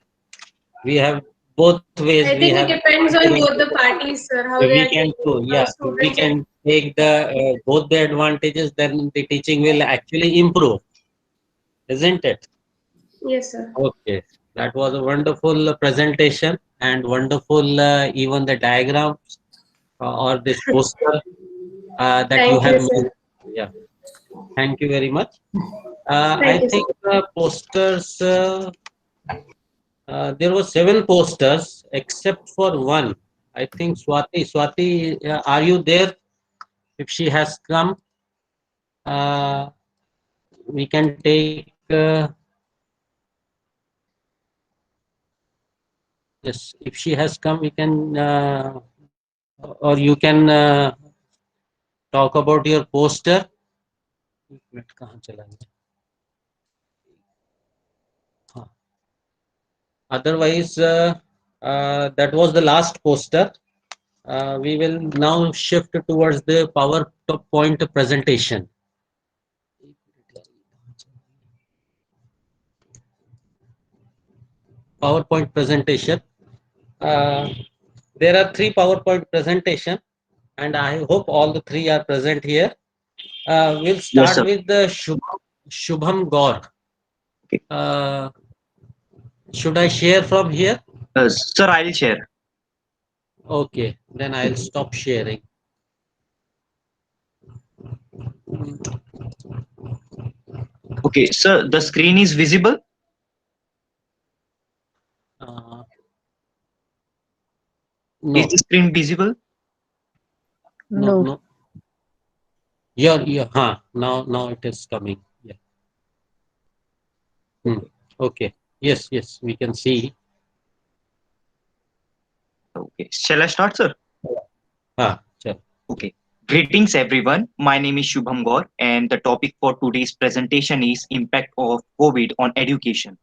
We have both ways. I think it depends on both the parties, sir. How we can do, yeah. We can take the both the advantages, then the teaching will actually improve, isn't it? Yes, sir. Okay, that was a wonderful presentation, and wonderful even the diagrams or this poster that you have made. Yeah, thank you very much. I think posters. There were 7 posters except for one. I think Swati, are you there? If she has come, we can take. Yes, if she has come, we can, or you can talk about your poster. Otherwise, that was the last poster. We will now shift towards the PowerPoint presentation. PowerPoint presentation. There are 3 PowerPoint presentation, and I hope all the 3 are present here. We'll start with the Shubham Gaur. Should I share from here? Sir, I'll share. Okay, then I'll stop sharing. Okay, sir, the screen is visible? No, Is the screen visible? no. Now it is coming. Yeah. Okay. Yes, we can see. Okay. Shall I start, sir? Sure. Okay. Greetings, everyone. My name is Shubham Gaur, and the topic for today's presentation is impact of COVID on education.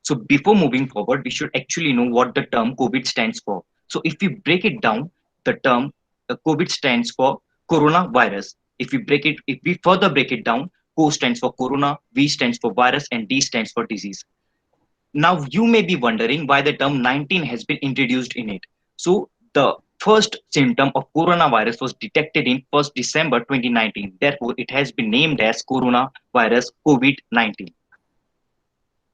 So before moving forward, we should actually know what the term COVID stands for. So if we break it down, the term COVID stands for coronavirus. If we further break it down, CO stands for corona, V stands for virus, and D stands for disease. Now you may be wondering why the term 19 has been introduced in it. So the first symptom of coronavirus was detected in 1st December 2019. Therefore, it has been named as coronavirus COVID-19.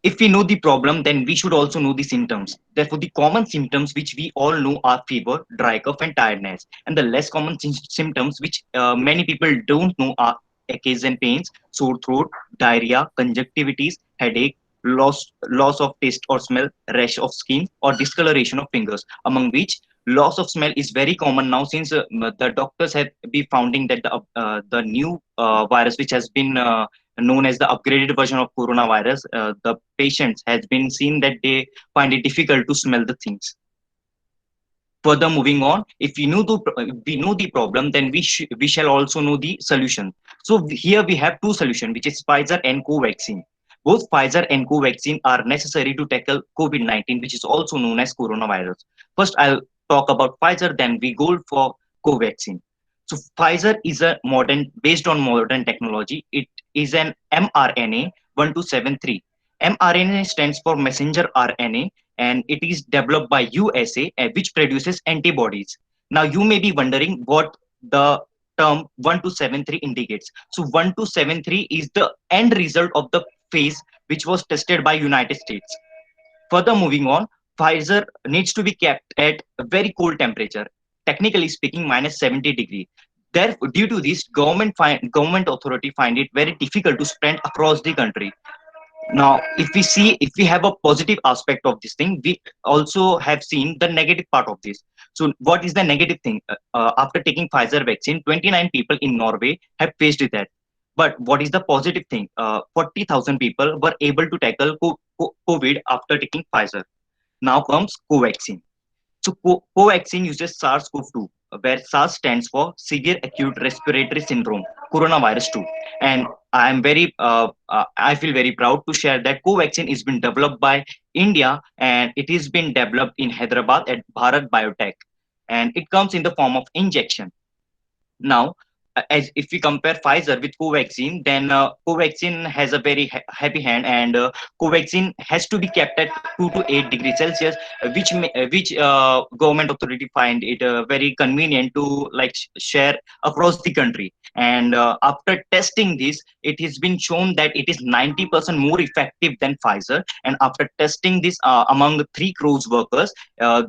If we know the problem, then we should also know the symptoms. Therefore, the common symptoms which we all know are fever, dry cough, and tiredness. And the less common symptoms which many people don't know are aches and pains, sore throat, diarrhea, conjunctivitis, headache, loss of taste or smell, rash of skin, or discoloration of fingers. Among which, loss of smell is very common now, since the doctors have been founding that the new virus which has been known as the upgraded version of coronavirus, the patients has been seen that they find it difficult to smell the things. Further moving on, if we know the problem, then we shall also know the solution. So here we have two solutions, which is Pfizer and Covaxin. Both Pfizer and Covaxin are necessary to tackle COVID-19, which is also known as coronavirus. First, I'll talk about Pfizer, then we go for Covaxin. So Pfizer is based on modern technology. It is an mRNA 1273. mRNA stands for messenger RNA, and it is developed by USA, which produces antibodies. Now you may be wondering what the term 1273 indicates. So 1273 is the end result of the phase which was tested by United States. Further moving on, Pfizer needs to be kept at a very cold temperature, technically speaking minus 70 degree. Therefore, due to this, government authority find it very difficult to spread across the country. Now, if we have a positive aspect of this thing, we also have seen the negative part of this. So what is the negative thing? After taking Pfizer vaccine, 29 people in Norway have faced that. But what is the positive thing? 40,000 people were able to tackle COVID after taking Pfizer. Now comes Covaxin. So Covaxin uses SARS-CoV-2, where SARS stands for Severe Acute Respiratory Syndrome, coronavirus 2. And I feel very proud to share that Covaxin is been developed by India, and it is been developed in Hyderabad at Bharat Biotech, and it comes in the form of injection. Now, as if we compare Pfizer with Covaxin, then Covaxin has a very heavy hand, and Covaxin has to be kept at 2 to 8 degrees Celsius, which government authority find it very convenient to share across the country. And after testing this, it has been shown that it is 90% more effective than Pfizer. And after testing this among the 3 crores workers,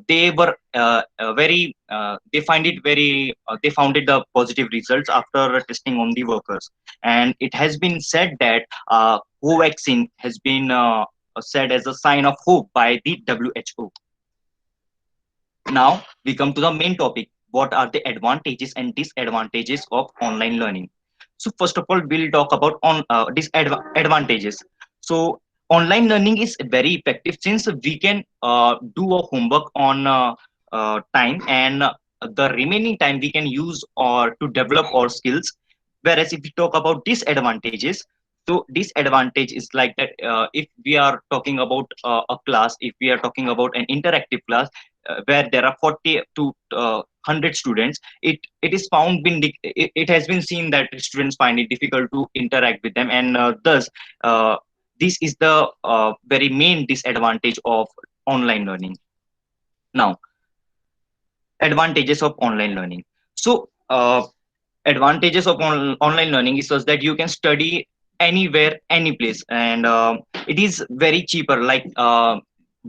they were they found it the positive results after testing on the workers. And it has been said that Covaxin has been said as a sign of hope by the WHO. Now we come to the main topic. What are the advantages and disadvantages of online learning? So first of all, we'll talk about disadvantages. So online learning is very effective since we can do our homework on time, and the remaining time we can use to develop our skills. Whereas if we talk about disadvantages, so disadvantage is like that if we are talking about a class, if we are talking about an interactive class where there are 40 to 100 students, it has been seen that students find it difficult to interact with them, and thus this is the very main disadvantage of online learning. Now, advantages of online learning. So advantages of online learning is such that you can study anywhere, any place, and it is very cheaper. Like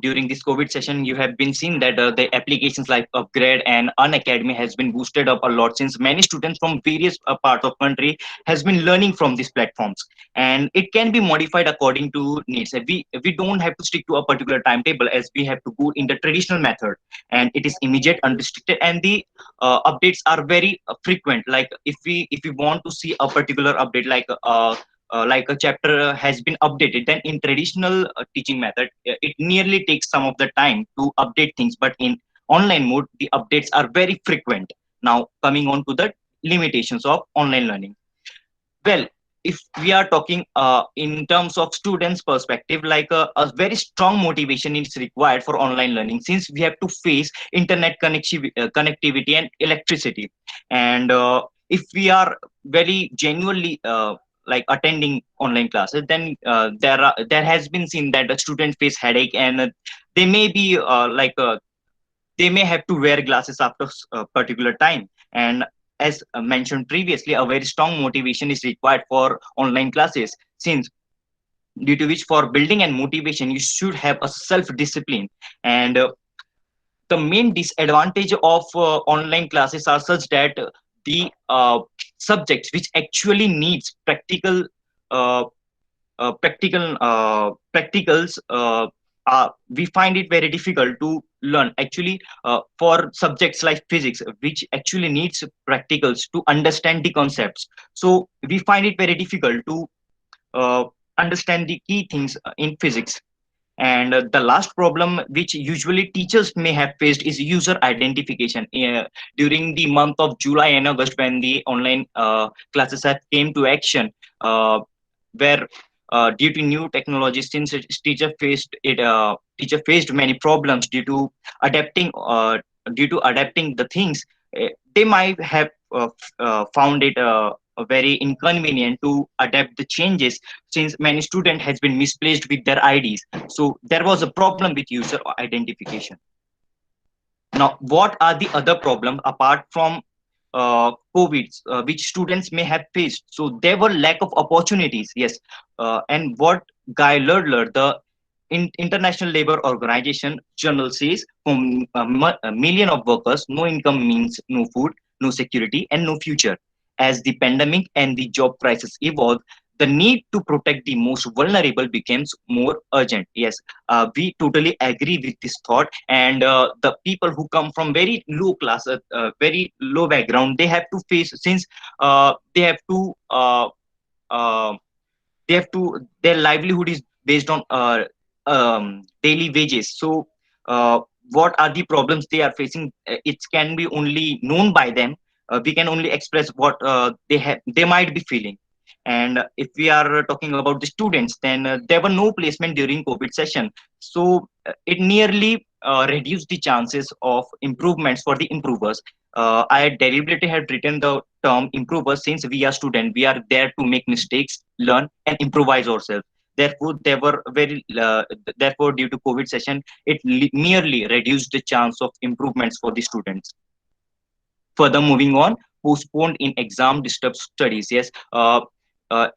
during this COVID session, you have been seen that the applications like Upgrade and Unacademy has been boosted up a lot, since many students from various parts of country has been learning from these platforms, and it can be modified according to needs. We don't have to stick to a particular timetable, as we have to go in the traditional method, and it is immediate, unrestricted, and the updates are very frequent. Like if we want to see a particular update, like a chapter has been updated, then in traditional teaching method, it nearly takes some of the time to update things, but in online mode the updates are very frequent. Now coming on to the limitations of online learning. Well, if we are talking in terms of students perspective, like a very strong motivation is required for online learning, since we have to face internet connectivity and electricity. And if we are very genuinely like attending online classes, then there has been seen that the student face headache, and they may be they may have to wear glasses after a particular time. And as mentioned previously, a very strong motivation is required for online classes, since due to which, for building and motivation, you should have a self discipline. And the main disadvantage of online classes are such that the subjects which actually needs uh, practicals, we find it very difficult to learn. Actually, for subjects like physics, which actually needs practicals to understand the concepts, so we find it very difficult to uh, understand the key things in physics. And the last problem which usually teachers may have faced is user identification. During the month of July and August, when the online classes have came to action, where due to new technologies, since teacher faced many problems due to adapting the things. They might have found it very inconvenient to adapt the changes, since many student has been misplaced with their IDs. So there was a problem with user identification. Now, what are the other problems apart from COVID, which students may have faced? So there were lack of opportunities, yes. And what Guy Lerler, the International Labor Organization journal says, from a million of workers, no income means no food, no security, and no future. As the pandemic and the job crisis evolve, the need to protect the most vulnerable becomes more urgent. Yes, we totally agree with this thought. And the people who come from very low class, very low background, they have to face, since they have to uh, their livelihood is based on daily wages. So what are the problems they are facing? It can be only known by them. We can only express what they might be feeling. And if we are talking about the students, then there were no placement during COVID session, so it nearly reduced the chances of improvements for the improvers. I deliberately had written the term improvers, since we are students, we are there to make mistakes, learn, and improvise ourselves. Therefore, they were very. Therefore, due to COVID session, it merely reduced the chance of improvements for the students. Further, moving on, postponed in exam disturbs studies. Yes,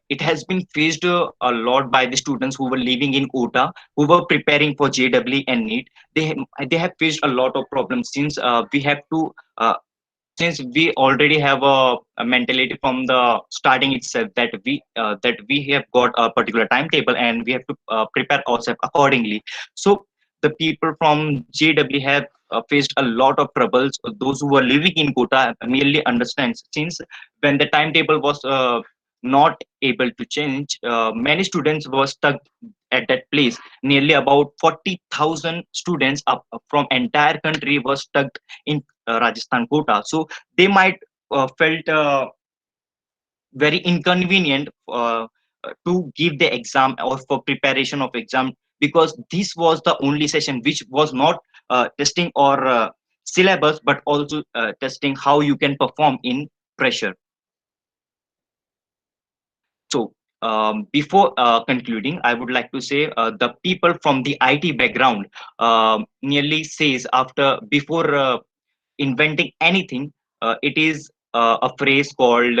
it has been faced a lot by the students who were living in OTA, who were preparing for JEE and NEET. They have faced a lot of problems, since we have to. Since we already have a mentality from the starting itself that we have got a particular timetable and we have to prepare ourselves accordingly. So the people from JEE have faced a lot of troubles. Those who were living in Kota merely understand, since when the timetable was not able to change, many students were stuck at that place. Nearly about 40,000 students from entire country were stuck in Rajasthan Kota. So they might felt very inconvenient to give the exam or for preparation of exam, because this was the only session which was not testing or syllabus, but also testing how you can perform in pressure. So before concluding, I would like to say the people from the IT background nearly says before inventing anything, it is a phrase called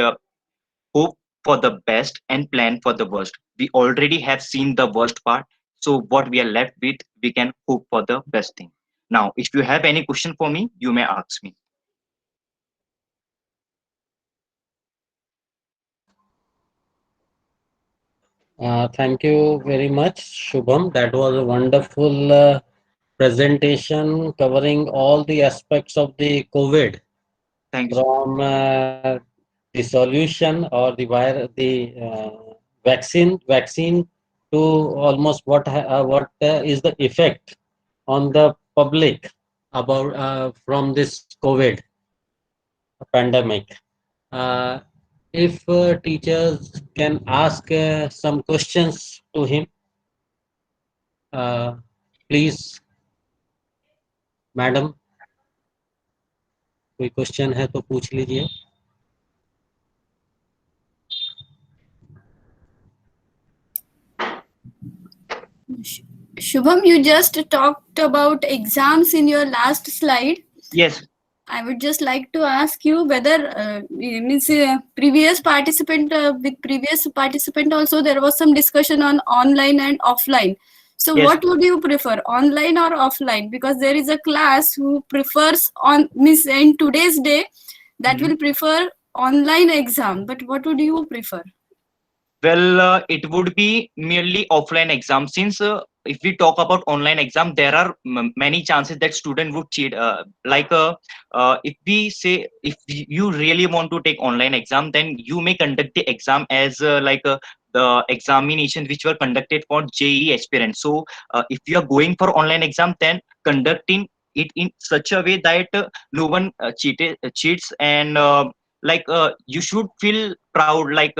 hope for the best and plan for the worst. We already have seen the worst part, So what we are left with, we can hope for the best thing. Now, if you have any question for me, you may ask me. Thank you very much, Shubham. That was a wonderful presentation covering all the aspects of the COVID, Thank you. from the solution or the vaccine to almost what is the effect on the public about from this COVID pandemic. Uh, if teachers can ask some questions to him, uh, please, madam, कोई question है तो पूछ लीजिए. Shubham, you just talked about exams in your last slide. Yes. I would just like to ask you whether previous participant with previous participant also there was some discussion on online and offline. So Yes. what would you prefer, online or offline? Because there is a class who prefers in today's day that will prefer online exam. But what would you prefer? Well, it would be merely offline exam, since if we talk about online exam, there are many chances that student would cheat. If we say, if you really want to take online exam, then you may conduct the exam as the examination which were conducted for JEE aspirants. So if you are going for online exam, then conducting it in such a way that no one cheats, and you should feel proud, like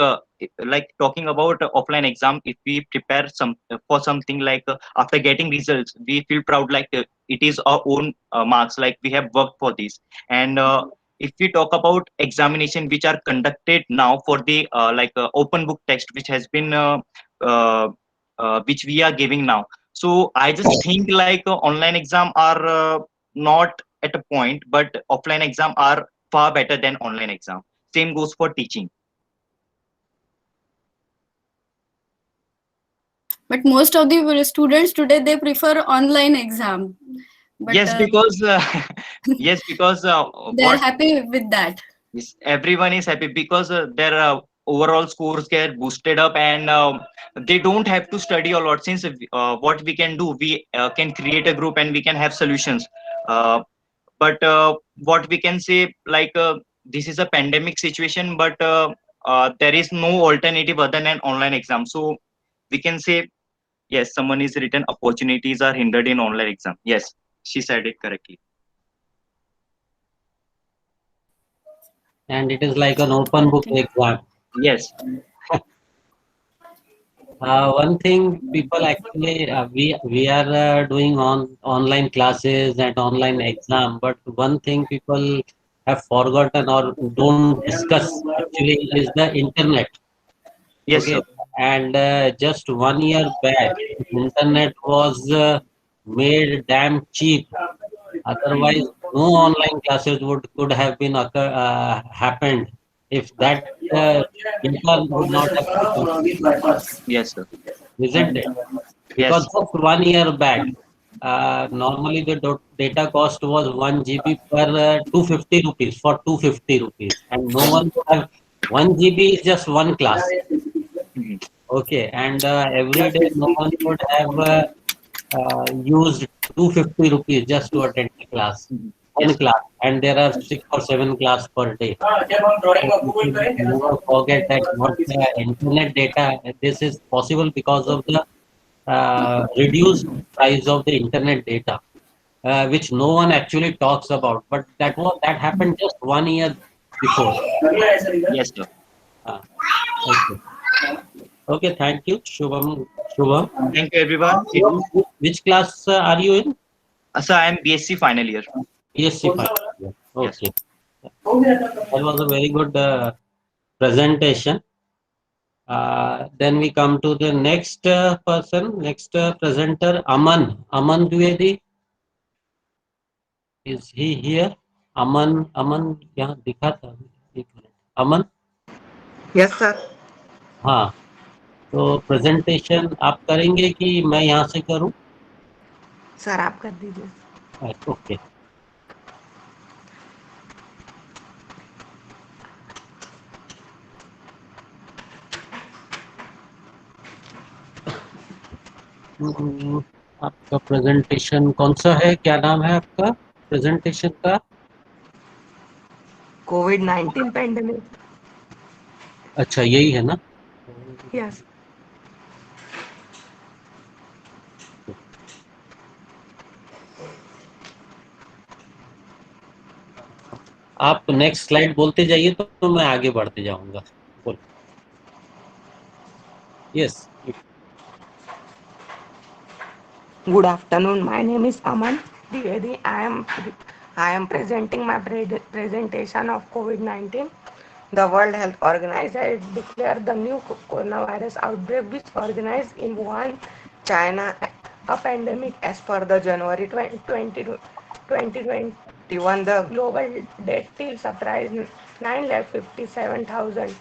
talking about offline exam. If we prepare some for something, after getting results, we feel proud, it is our own marks, like we have worked for this. And if we talk about examination which are conducted now for the open book text, which has been which we are giving now, so I just think online exam are not at a point, but offline exam are far better than online exam. Same goes for teaching. But most of the students today, they prefer online exam. But, yes, because yes, because they're happy with that. Yes, everyone is happy because their overall scores get boosted up, and they don't have to study a lot, since what we can do, we can create a group and we can have solutions. But what we can say, this is a pandemic situation, but there is no alternative other than online exam. So we can say, yes, someone is written, opportunities are hindered in online exam. Yes, she said it correctly. And it is like an open book exam. Yes. One thing people actually, we are doing online classes and online exam, but one thing people have forgotten or don't discuss actually is the internet. Yes, okay. sir. And just 1 year back, internet was made damn cheap. Otherwise, no online classes could have been happened if that people would not have happened. Yes, sir. Isn't it? Because just 1 year back, normally the data cost was 1 GB per 250 rupees, for 250 rupees, and no one would have 1 GB is just one class. Okay, and every day no one would have used 250 rupees just to attend the class, one class, and there are 6 or 7 class per day. Never forget that what internet data, this is possible because of the reduced price of the internet data, which no one actually talks about, but that happened just 1 year before. Yes, sir. Okay. Okay, thank you, Shubham. Thank you, everyone. Which class are you in? So I am BSc final year. BSc final year. Okay. That was a very good presentation. Then we come to the next person, next presenter, Aman. Aman Dwivedi. Is he here? Aman, यहाँ दिखा था. Aman? Yes, sir. हाँ. तो presentation आप करेंगे कि मैं यहाँ से करूँ? सर आप कर दीजिए। ओके। आपका प्रेजेंटेशन कौन सा है? क्या नाम है आपका प्रेजेंटेशन का? कोविड-19 पैंडेमिक। अच्छा, यही है ना? यस। आप नेक्स्ट स्लाइड बोलते जाइए तो मैं आगे बढ़ते जाऊंगा। बोल। Yes. Good afternoon. My name is Aman Dwivedi. I am presenting my presentation of COVID-19. The World Health Organization declared the new coronavirus outbreak, which organized in Wuhan, China, a pandemic. As per the January 2021, the global death toll surprised 957,000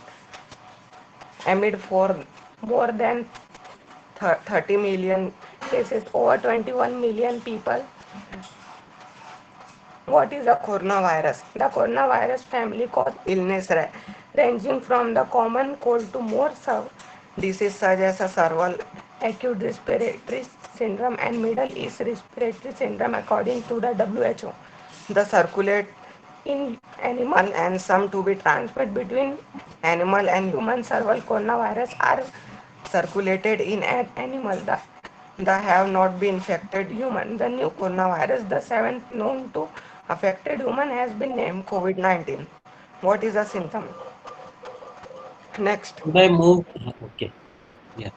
amid for more than 30 million cases, over 21 million people. What is the coronavirus? The coronavirus family cause illness ranging from the common cold to more diseases such as a cerebral acute respiratory syndrome and Middle East respiratory syndrome according to the WHO. The circulate in animal and some to be transmitted between animal and human. Several coronavirus are circulated in an animal that have not been infected human. The new coronavirus, the seventh known to affected human, has been named COVID-19. What is the symptom? Next. Should I move? Okay. Yeah.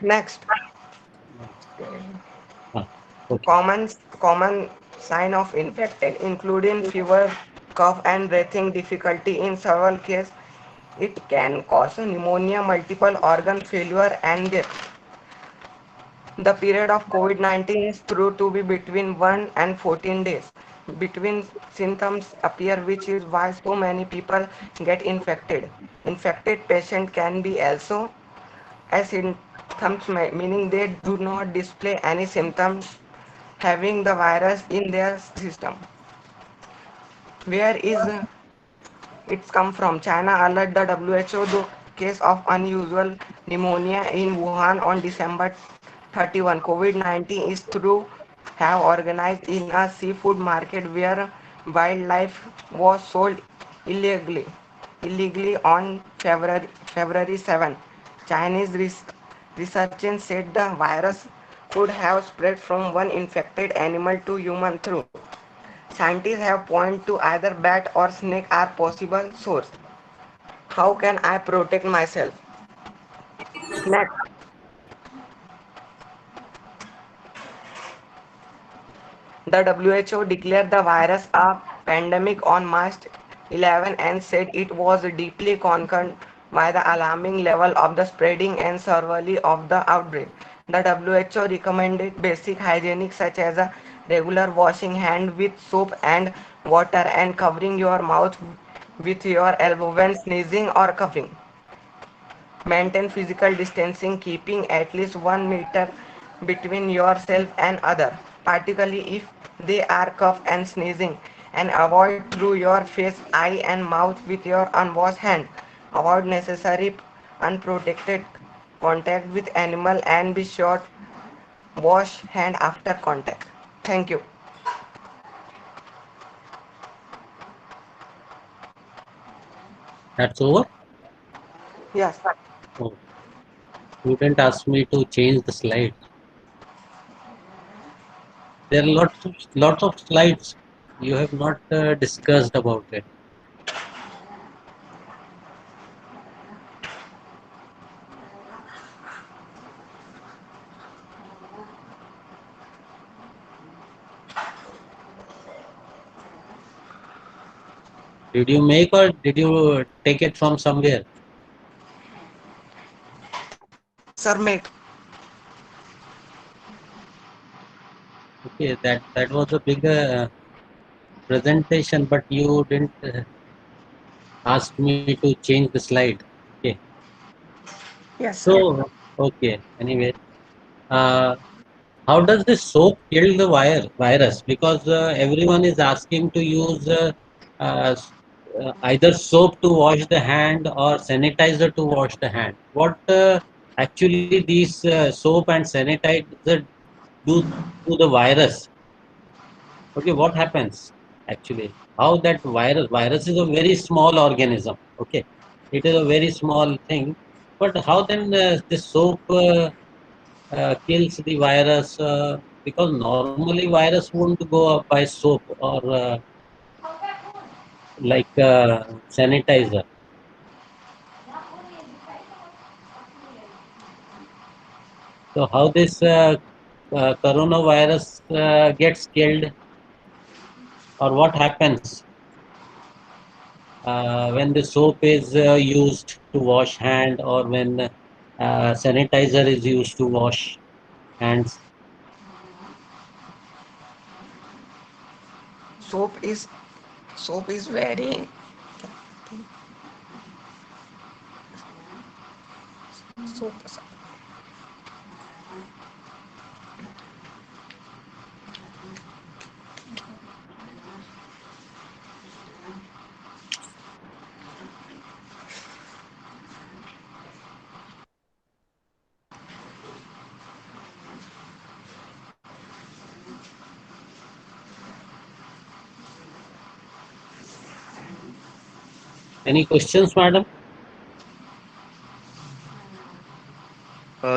Next. Okay. Common sign of infected including fever, cough and breathing difficulty. In several cases, it can cause pneumonia, multiple organ failure and death. The period of COVID-19 is proved to be between 1 and 14 days. Between symptoms appear, which is why so many people get infected. Infected patient can be also asymptoms, meaning they do not display any symptoms having the virus in their system. Where is it's come from? China alert the WHO the case of unusual pneumonia in Wuhan on December 31. COVID-19 is through have organized in a seafood market where wildlife was sold illegally on February 7. Chinese researchers said the virus could have spread from one infected animal to human through. Scientists have pointed to either bat or snake are possible source. How can I protect myself? Next. The WHO declared the virus a pandemic on March 11 and said it was deeply concerned by the alarming level of the spreading and severity of the outbreak. The WHO recommended basic hygiene such as a regular washing hand with soap and water and covering your mouth with your elbow when sneezing or coughing. Maintain physical distancing, keeping at least 1 meter between yourself and other, particularly if they are cough and sneezing, and avoid through your face, eye and mouth with your unwashed hand. Avoid necessary unprotected contact with animal and be sure wash hand after contact. Thank you. That's over? Yes. Oh. You didn't ask me to change the slide. There are lots of slides. You have not discussed about it. Did you make or did you take it from somewhere? Sir, make. Okay, that was a big presentation, but you didn't ask me to change the slide. Okay. Yes, sir. So, okay, anyway, uh, how does this soap kill the virus? Because everyone is asking to use uh, s- either soap to wash the hand or sanitizer to wash the hand. What actually these soap and sanitizer do to the virus? Okay, what happens actually? How that virus is a very small organism. Okay, it is a very small thing. But how then this soap kills the virus? Because normally virus won't go up by soap or like sanitizer. So how this coronavirus gets killed, or what happens when the soap is used to wash hand, or when sanitizer is used to wash hands? Soap is soap is very soap. Any questions, madam?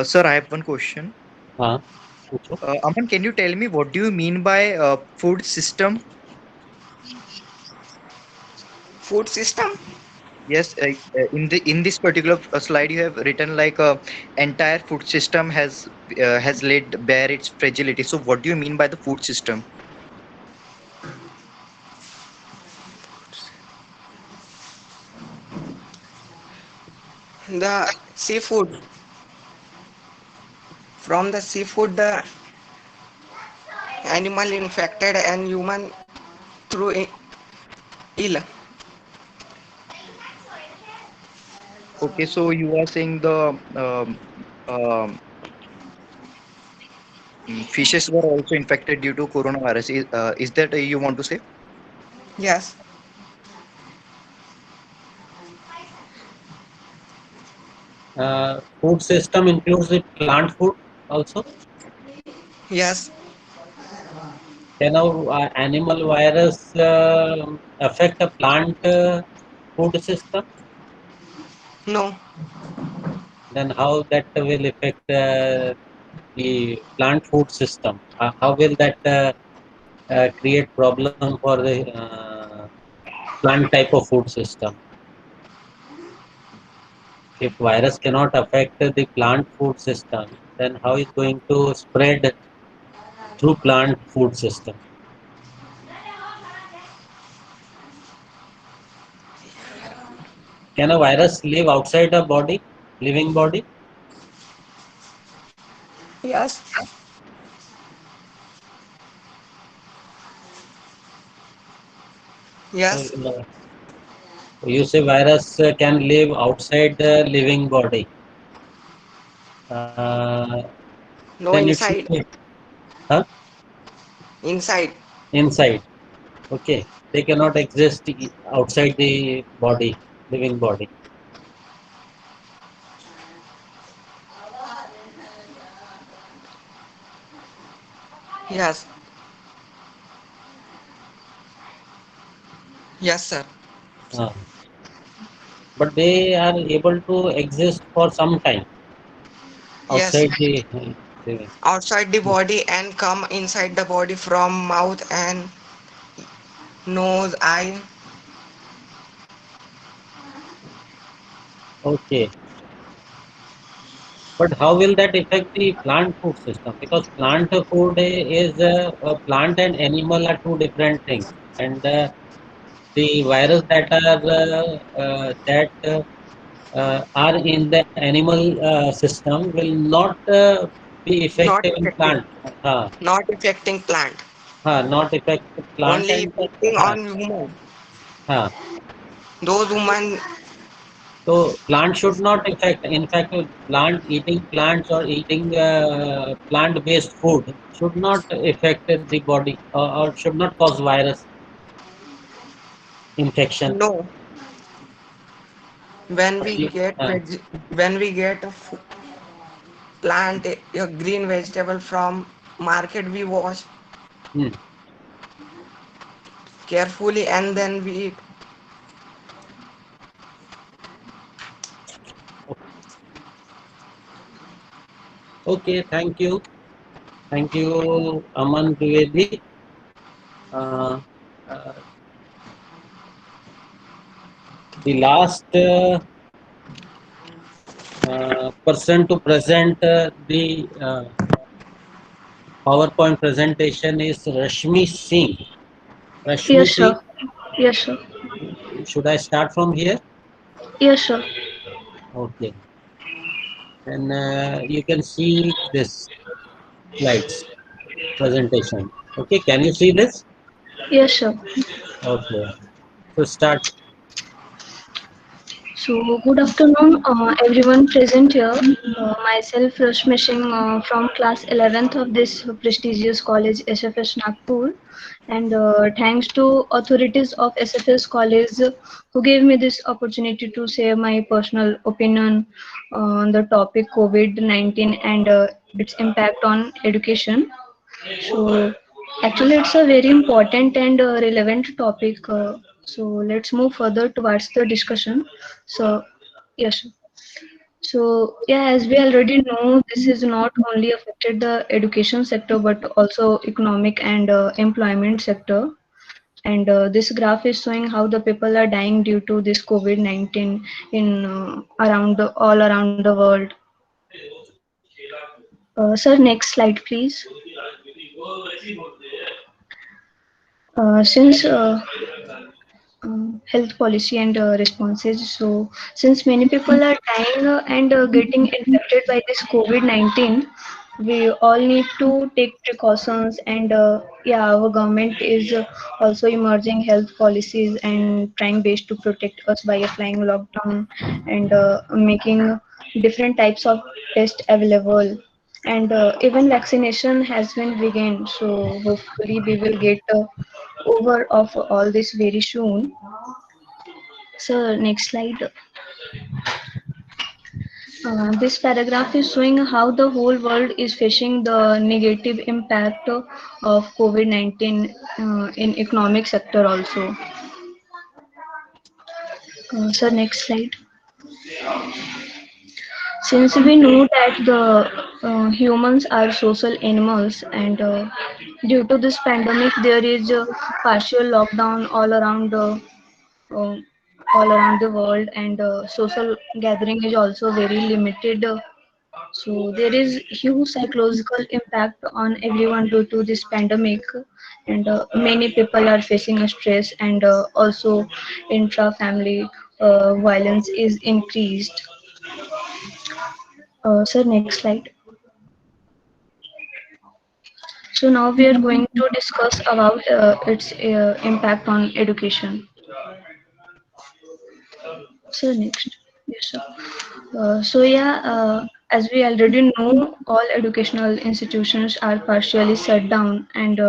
Sir, I have one question. हाँ, पूछो. Aman, can you tell me what do you mean by food system? Food system. Yes, in this particular slide, you have written like entire food system has laid bare its fragility. So, what do you mean by the food system? The seafood. From the seafood, the animal infected and human through ill. Okay, so you are saying the um, fishes were also infected due to coronavirus. Is that you want to say? Yes. Food system includes the plant food also. Yes. Can a animal virus affect a plant food system? No. Then how that will affect the plant food system? How will that create problem for the plant type of food system? If virus cannot affect the plant food system, then how is going to spread through plant food system? Can a virus live outside a body, living body? Yes. Yes. Uh, you say virus can live outside the living body. No Then it should inside. be, huh? Inside. Inside. Okay. They cannot exist outside the body, living body. Yes. Yes, sir. Uh, but they are able to exist for some time Yes. outside the living. Outside the body and come inside the body from mouth and nose, eye. Okay. But how will that affect the plant food system? Because plant food is plant and animal are two different things, and the virus that are in the animal system will not be Not effective in affecting. plant. Uh, Not affecting plant. not affect plant Only and affecting on human. uh, Those human So plant should not affect. In fact, eating plants or eating plant-based food should not affect the body or should not cause virus infection. No, when we You- get uh, when we get plant a green vegetable from market, we wash hmm. carefully and then we eat. Okay, thank you, Aman Dwivedi. Uh, uh, the last person to present the PowerPoint presentation is Rashmi Singh. Rashmi Yes, Singh, sir. Yes, sir. should I start from here? Yes, sir. Okay. And you can see this slides presentation. Okay, can you see this? Yes, sir. Okay. So start. So, good afternoon, everyone present here. Myself, Rashmi Singh, from class 11th of this prestigious college, SFS Nagpur. And thanks to authorities of SFS College who gave me this opportunity to share my personal opinion on the topic COVID-19 and its impact on education. So, actually, it's a very important and relevant topic. So, let's move further towards the discussion. So, yes. So, yeah, as we already know, this is not only affected the education sector but also economic and employment sector. And this graph is showing how the people are dying due to this COVID-19 in all around the world. Sir, next slide, please. Since health policy and responses. So, since many people are dying and getting infected by this COVID-19, we all need to take precautions. And yeah, our government is also emerging health policies and trying best to protect us by applying lockdown and making different types of tests available. And even vaccination has been begun. So, hopefully, we will get over of all this very soon. So next slide. This paragraph is showing how the whole world is facing the negative impact of COVID-19 in economic sector also. So next slide. Since we know that the humans are social animals and due to this pandemic there is a partial lockdown uh, all around the world and social gathering is also very limited. So there is huge psychological impact on everyone due to this pandemic, and many people are facing a stress and also intra-family violence is increased. Sir, next slide. So now we are going to discuss about its impact on education. So next, yes, sir. So yeah, as we already know, all educational institutions are partially shut down, and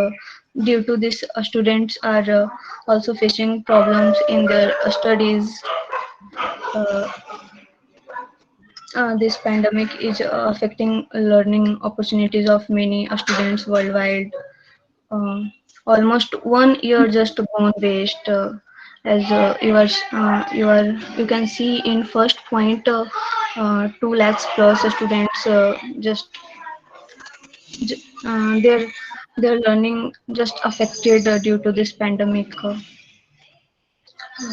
due to this, students are also facing problems in their studies. Uh, this pandemic is affecting learning opportunities of many students worldwide. Um, Almost 1 year just gone waste. As you can see in first point, 2 lakhs plus students just their learning just affected due to this pandemic.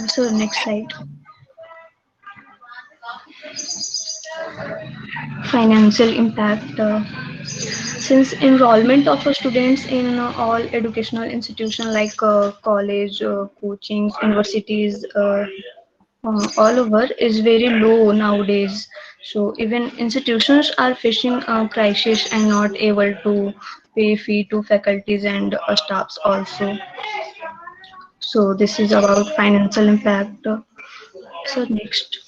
So next slide. Financial impact. Since enrollment of students in all educational institutions like college, coachings, universities, all over is very low nowadays. So even institutions are facing a crisis and not able to pay fee to faculties and staffs also. So this is about financial impact. So next.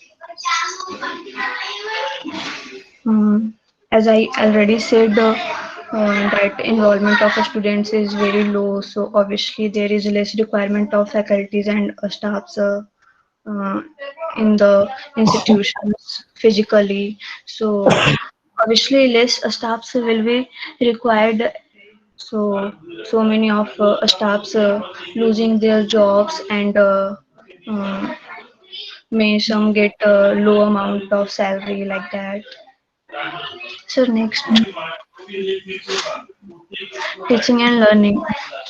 As I already said, that involvement of students is very low. So obviously there is less requirement of faculties and staffs uh, in the institutions physically. So obviously less staffs will be required. So many of staffs losing their jobs and uh, may some get a low amount of salary like that. So next, teaching and learning.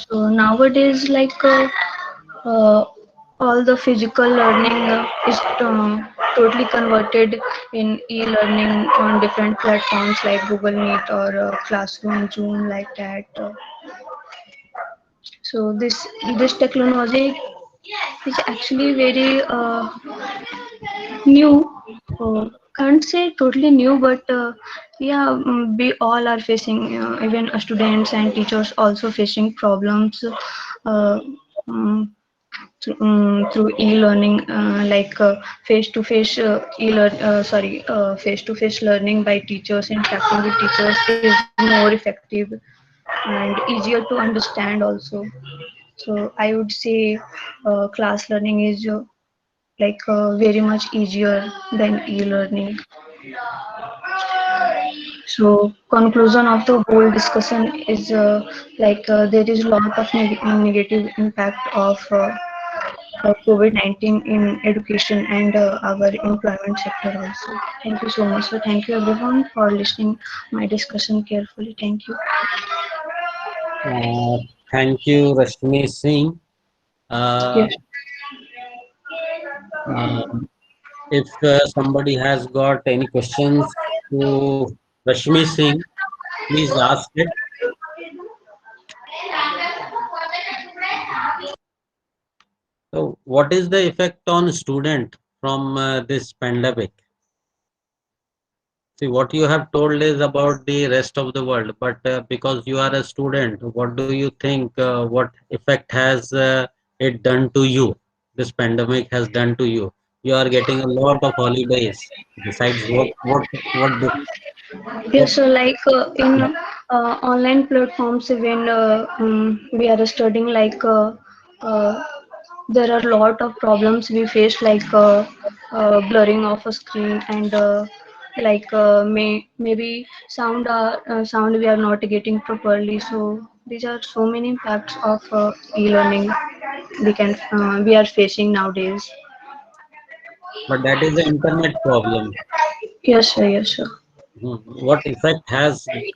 So nowadays, uh, all the physical learning is totally converted in e-learning on different platforms like Google Meet or Classroom, Zoom, like that. So this technology is actually very new. Can't say totally new, but yeah, we all are facing, even students and teachers also facing problems uh, um, through e-learning, like face-to-face face-to-face learning by teachers, interacting with teachers is more effective and easier to understand also. So I would say class learning is very much easier than e-learning. So conclusion of the whole discussion is there is a lot of negative impact of COVID-19 in education and our employment sector also. Thank you so much. So thank you everyone for listening my discussion carefully. Thank you. Thank you, Rashmi Singh. Yes. If somebody has got any questions to Rashmi Singh, please ask it. So, what is the effect on student from this pandemic? See, what you have told is about the rest of the world, but because you are a student, what do you think? What effect has it done to you? This pandemic has done to you. You are getting a lot of holidays. Besides, Yes, so in online platforms, when we are studying, uh, there are a lot of problems we face, blurring of a screen and maybe sound we are not getting properly. So these are so many impacts of e-learning we are facing nowadays. but that is the internet problem. Yes, sir. Yes, sir. What effect has it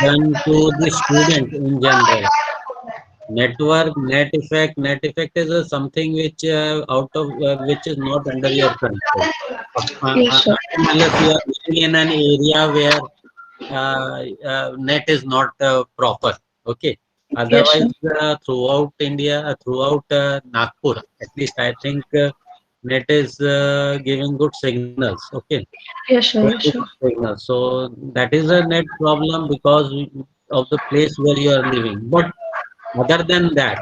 done to the student in general? Net effect is something which out of which is not under your control. Yes, sir. Unless you are living in an area where net is not proper. Okay. Yes, sir. Otherwise, throughout India, throughout Nagpur, at least I think net is giving good signals. Okay. Yes, sir. Very Yes, good sir. signals. So that is a net problem because of the place where you are living. But other than that,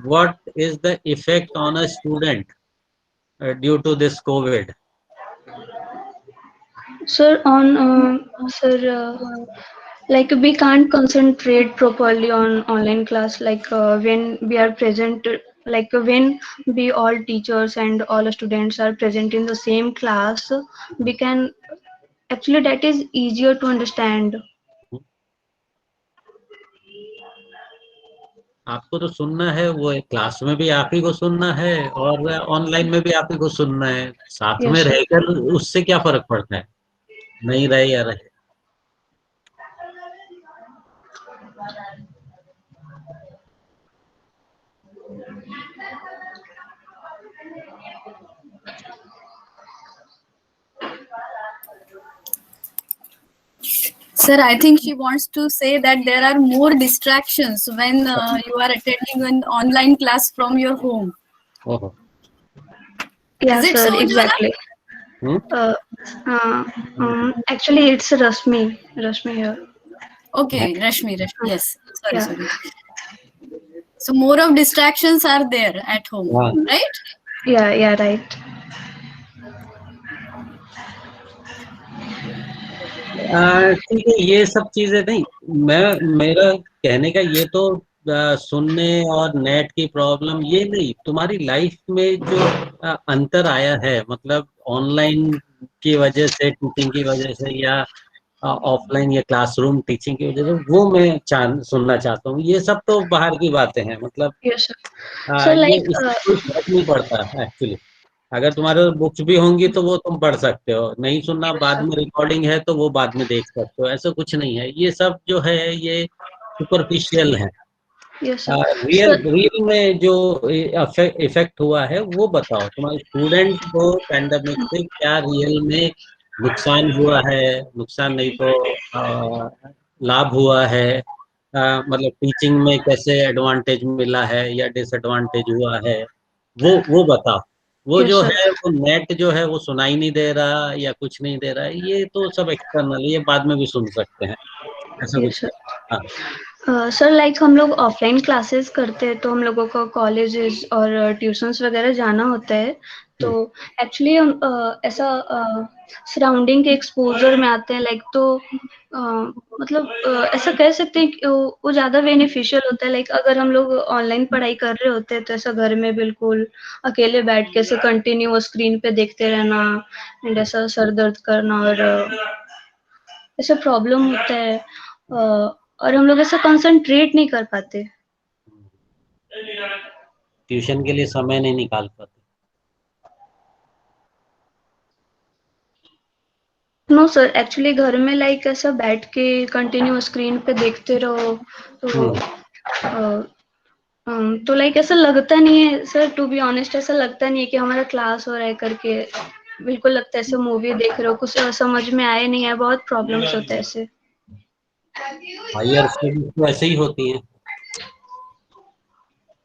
what is the effect on a student due to this COVID? Sir, we can't concentrate properly on online class. When we are present, when we all teachers and all students are present in the same class, we can actually that is easier to understand. आपको तो सुनना है, वो class में भी आप ही को सुनना है और ऑनलाइन में भी आप ही को सुनना है। साथ में Yes, sir. रहकर उससे क्या फर्क पड़ता है, नहीं रहे या रहे। Sir, I think she wants to say that there are more distractions when you are attending an online class from your home. Oh. Yeah, Is it sir, so, exactly. Actually, it's Rashmi here. Okay, Rashmi, yes. Sorry, Yeah. sorry. So more of distractions are there at home, right? Yeah, right. ठीक है, ये सब चीजें नहीं, मेरा कहने का ये तो सुनने और नेट की प्रॉब्लम ये नहीं, तुम्हारी लाइफ में जो अंतर आया है, मतलब ऑनलाइन की वजह से, टीचिंग की वजह से, या ऑफलाइन या क्लासरूम टीचिंग की वजह से, वो मैं सुनना चाहता हूँ। ये सब तो बाहर की बातें हैं, मतलब Yes, sir. So ये like, इससे कोई फर्क नहीं पड़ता एक्चुअली। अगर तुम्हारे बुक्स भी होंगी तो वो तुम पढ़ सकते हो, नहीं सुनना बाद में रिकॉर्डिंग है तो वो बाद में देख सकते हो, ऐसा कुछ नहीं है। ये सब जो है ये सुपरफिशियल है। yes, sir. Real So real में जो इफेक्ट हुआ है वो बताओ, तुम्हारे स्टूडेंट को पैंडेमिक से क्या रियल में नुकसान हुआ है, नुकसान नहीं तो लाभ हुआ है, मतलब टीचिंग में कैसे एडवांटेज मिला है या डिसएडवांटेज हुआ है, वो बताओ। वो yes, जो sir. है वो नेट जो है वो सुनाई नहीं दे रहा या कुछ नहीं दे रहा है, ये तो सब एक्सटर्नल, ये बाद में भी सुन सकते हैं, ऐसा Yes, कुछ sir. नहीं। हाँ, सर लाइक हम लोग ऑफलाइन क्लासेस करते हैं तो हम लोगों को कॉलेजेस और ट्यूशंस वगैरह जाना होता है, तो एक्चुअली हम ऐसा सराउंडिंग के एक्सपोजर में आते हैं लाइक, तो मतलब ऐसा कह सकते हैं कि वो ज़्यादा बेनिफिशियल होता है। लाइक अगर हम लोग ऑनलाइन पढ़ाई कर रहे होते हैं तो ऐसा घर में बिल्कुल अकेले बैठ के ऐसे कंटिन्यू स्क्रीन पे देखते रहना एंड ऐसा सर दर्द करना और ऐसा प्रॉब्लम होता है, और हम लोग ऐसा कंसंट्रेट नहीं कर पाते। ट्यूशन के लिए समय नहीं निकाल पाते। नो सर, एक्चुअली घर में लाइक ऐसा बैठ के कंटिन्यू स्क्रीन पे देखते रहो तो लाइक ऐसा लगता नहीं है सर, टू बी ऑनेस्ट ऐसा लगता नहीं है कि हमारा क्लास हो रहा है करके। बिल्कुल लगता है ऐसे मूवी देख रहे हो, कुछ समझ में आया नहीं है, बहुत प्रॉब्लम्स होते हैं ऐसे। हायर स्टडीज तो ऐसे ही होती हैं,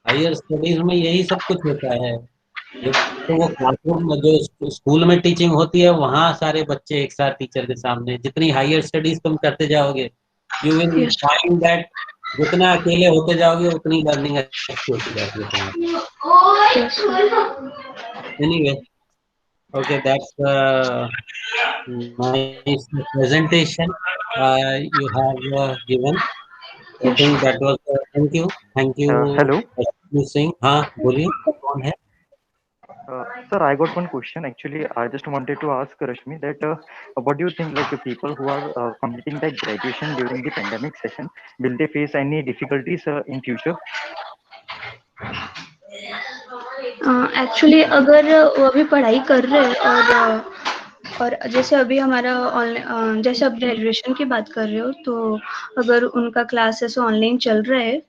हायर स्टडीज में यही सब कुछ होता है। तो वो क्लासरूम में जो स्कूल में टीचिंग होती है वहाँ सारे बच्चे एक साथ टीचर के सामने, जितनी हायर स्टडीज तुम करते जाओगे you will Yes. Find that जितना अकेले होते जाओगे उतनी लर्निंग अच्छी होती जाती है तुम्हारी। Yes, sir. Anyway, okay, that's nice presentation you have given. I think that was thank you Hello. Singh। हाँ बोलिए, कौन है? Sir, I got one question. Actually, I just wanted to ask Rashmi that what do you think, like the people who are completing their graduation during the pandemic session, will they face any difficulties in future? Actually अगर वो अभी पढ़ाई कर रहे हैं और जैसे अभी हमारा ऑनलाइन, जैसे आप ग्रेजुएशन की बात कर रहे हो, तो अगर उनका क्लासेस ऑनलाइन चल रहा है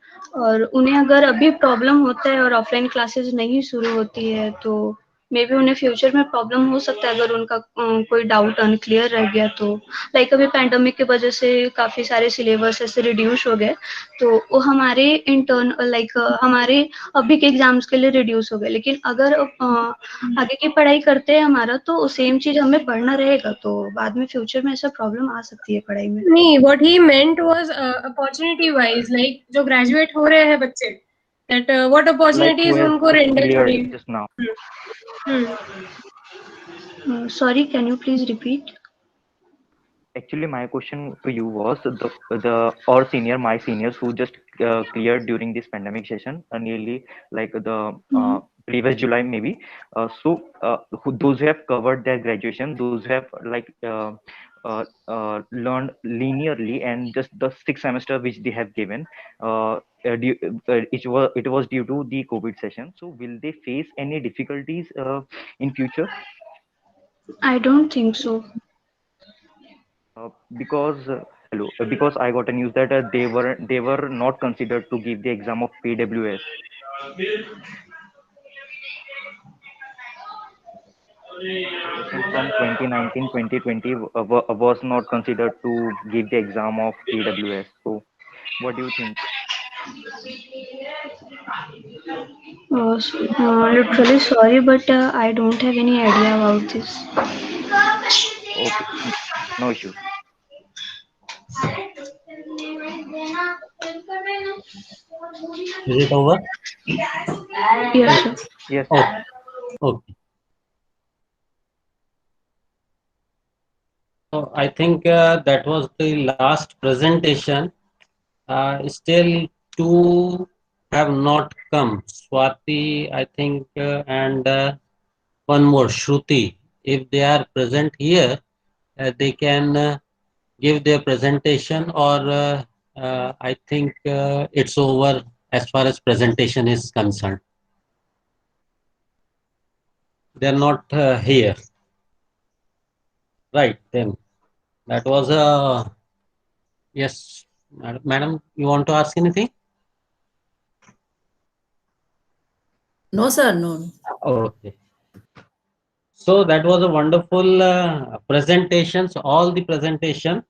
और उन्हें अगर अभी प्रॉब्लम होता है और ऑफलाइन क्लासेस नहीं शुरू होती है, तो मे बी उन्हें फ्यूचर में प्रॉब्लम हो सकता है अगर उनका कोई डाउट अनक्लियर रह गया तो। लाइक अभी पैंडमिक की वजह से काफ़ी सारे सिलेबस ऐसे रिड्यूस हो गए, तो वो हमारे लाइक हमारे अभी के एग्जाम्स के लिए रिड्यूस हो गए, लेकिन अगर आगे की पढ़ाई करते हैं हमारा तो सेम चीज हमें पढ़ना रहेगा, तो बाद में फ्यूचर में ऐसा प्रॉब्लम आ सकती है पढ़ाई में। नहीं, what he meant was opportunity wise, like जो ग्रेजुएट हो रहे हैं बच्चे, that what Like opportunities who has उनको रेंडर हो रही cleared है। just now? Sorry, can you please repeat? Actually, my question to you was my seniors who just cleared during this pandemic session, nearly like the previous July maybe. Those who have covered their graduation, those who have like learned linearly, and just the 6th semester which they have given, it was due to the COVID session. So, will they face any difficulties in future? I don't think so. Because I got a news that they were not considered to give the exam of PWS. Session from 2019-2020 was not considered to give the exam of PWS. So, what do you think? Literally sorry, but I don't have any idea about this. Okay, no issues. Is it over? Yes, sir. Yes. Okay. So I think that was the last presentation. Still two have not come. Swati, I think, and one more, Shruti. If they are present here, they can give their presentation, or I think it's over as far as presentation is concerned. They're not here. Right, then. That was a yes, madam. You want to ask anything? No, sir, no. Okay. So that was a wonderful presentations, all the presentation,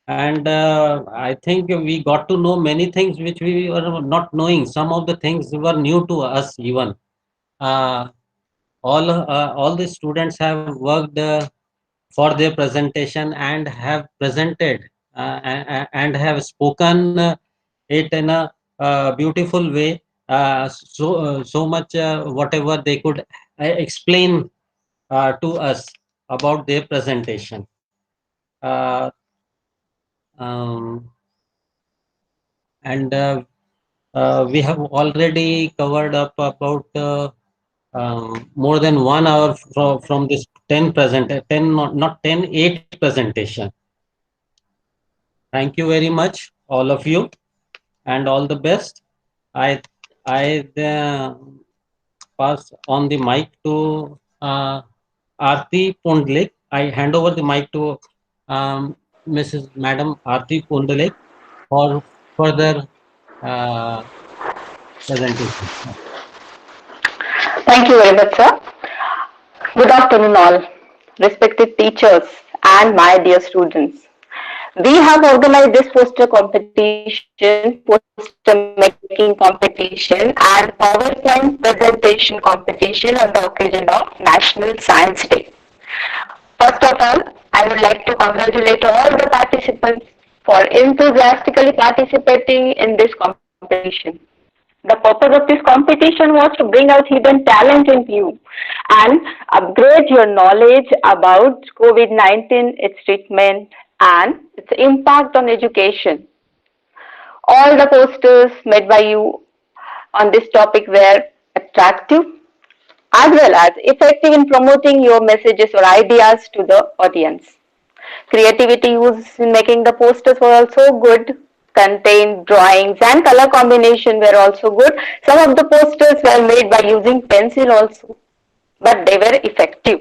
and I think we got to know many things which we were not knowing. Some of the things were new to us even. Uh, all the students have worked for their presentation and have presented and have spoken it in a beautiful way. So much whatever they could explain to us about their presentation. Uh, um, and we have already covered up about more than 1 hour from this 10 not 10 8 presentation. Thank you very much, all of you, and all the best. I pass on the mic to Aarti Pundlik. I hand over the mic to Mrs. Madam Aarti Pundlik for further uh, presentation. Thank you very much, sir. Good afternoon, all, respected teachers and my dear students. We have organized this poster competition, poster making competition, and PowerPoint presentation competition on the occasion of National Science Day. First of all, I would like to congratulate all the participants for enthusiastically participating in this competition. The purpose of this competition was to bring out hidden talent in you and upgrade your knowledge about COVID-19, its treatment, and its impact on education. All the posters made by you on this topic were attractive as well as effective in promoting your messages or ideas to the audience. Creativity used in making the posters were also good. Contained drawings and color combination were also good. Some of the posters were made by using pencil also, but they were effective.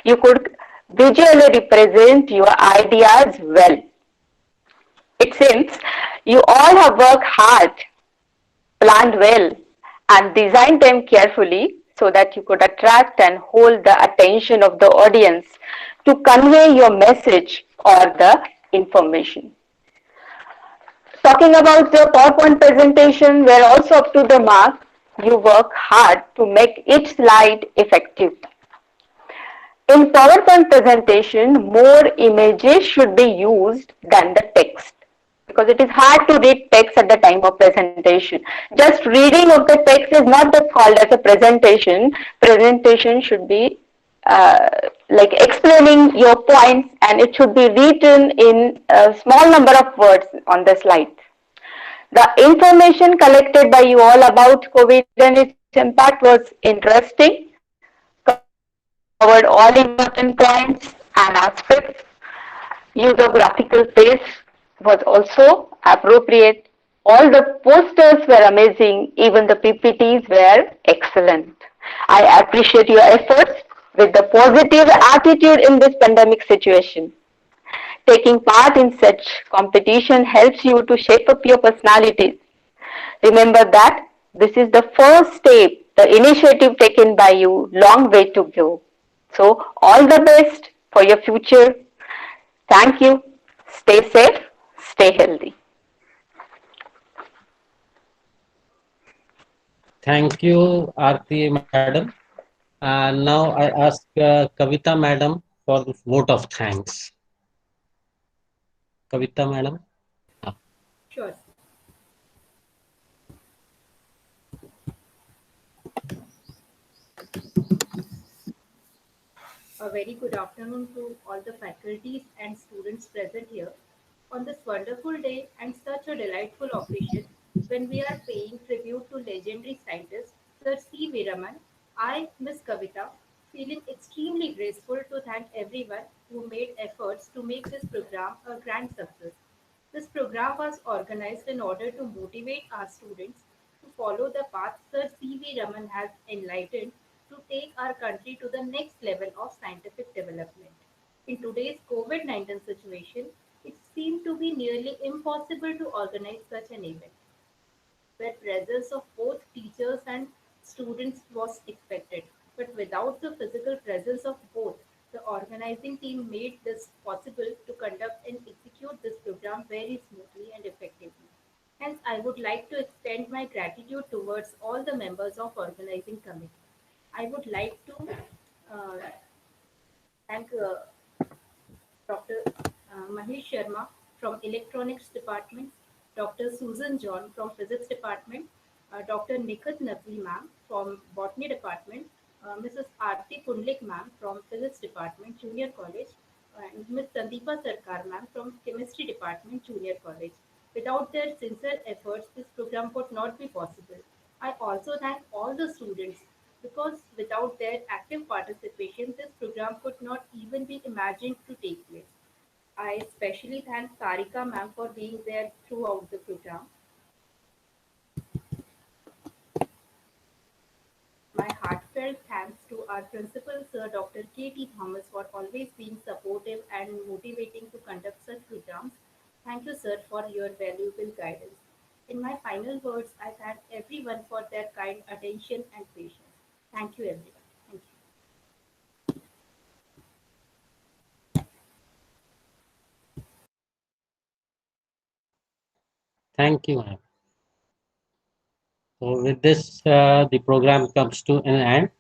You could visually represent your ideas well. It seems you all have worked hard, planned well, and designed them carefully so that you could attract and hold the attention of the audience to convey your message or the information. Talking about the PowerPoint presentation, were also up to the mark. You work hard to make each slide effective. In PowerPoint presentation, more images should be used than the text because it is hard to read text at the time of presentation. Just reading of the text is not called as a presentation. Presentation should be like explaining your points, and it should be written in a small number of words on the slide. The information collected by you all about COVID and its impact was interesting, covered all important points and aspects. Use of graphical paste was also appropriate. All the posters were amazing, even the PPTs were excellent. I appreciate your efforts with the positive attitude in this pandemic situation. Taking part in such competition helps you to shape up your personalities. Remember that this is the first step, the initiative taken by you, long way to go. So all the best for your future. Thank you. Stay safe, stay healthy. Thank you, Aarti madam. Now I ask Kavita madam for the vote of thanks. Kavita madam. Sure. A very good afternoon to all the faculties and students present here on this wonderful day and such a delightful occasion when we are paying tribute to legendary scientist Sir C. V. Raman. I, Miss Kavita, feeling extremely grateful to thank everyone who made efforts to make this program a grand success. This program was organized in order to motivate our students to follow the path Sir C. V. Raman has enlightened to take our country to the next level of scientific development. In today's COVID 19 situation, it seemed to be nearly impossible to organize such an event, where presence of both teachers and students was expected. But without the physical presence of both, the organizing team made this possible to conduct and execute this program very smoothly and effectively. Hence, I would like to extend my gratitude towards all the members of organizing committee. I would like to uh, thank Dr. Mahesh Sharma from Electronics Department, Dr. Susan John from Physics Department, Dr. Nikhat Naqvi ma'am from Botany Department, Mrs. Aarti Pundlik ma'am from Physics Department, Junior College, and Ms. Sandeepa Sarkar ma'am from Chemistry Department, Junior College. Without their sincere efforts, this program would not be possible. I also thank all the students because without their active participation, this program could not even be imagined to take place. I especially thank Sarika ma'am for being there throughout the program. My heartfelt thanks to our principal, Sir Dr. K.T. Thomas, for always being supportive and motivating to conduct such programs. Thank you, sir, for your valuable guidance. In my final words, I thank everyone for their kind attention and patience. Thank you, everyone. Thank you. Thank you, ma'am. So with this, the program comes to an end.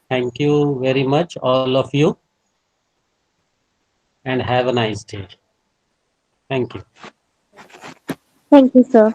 Thank you very much, all of you, and have a nice day. Thank you. Thank you, sir.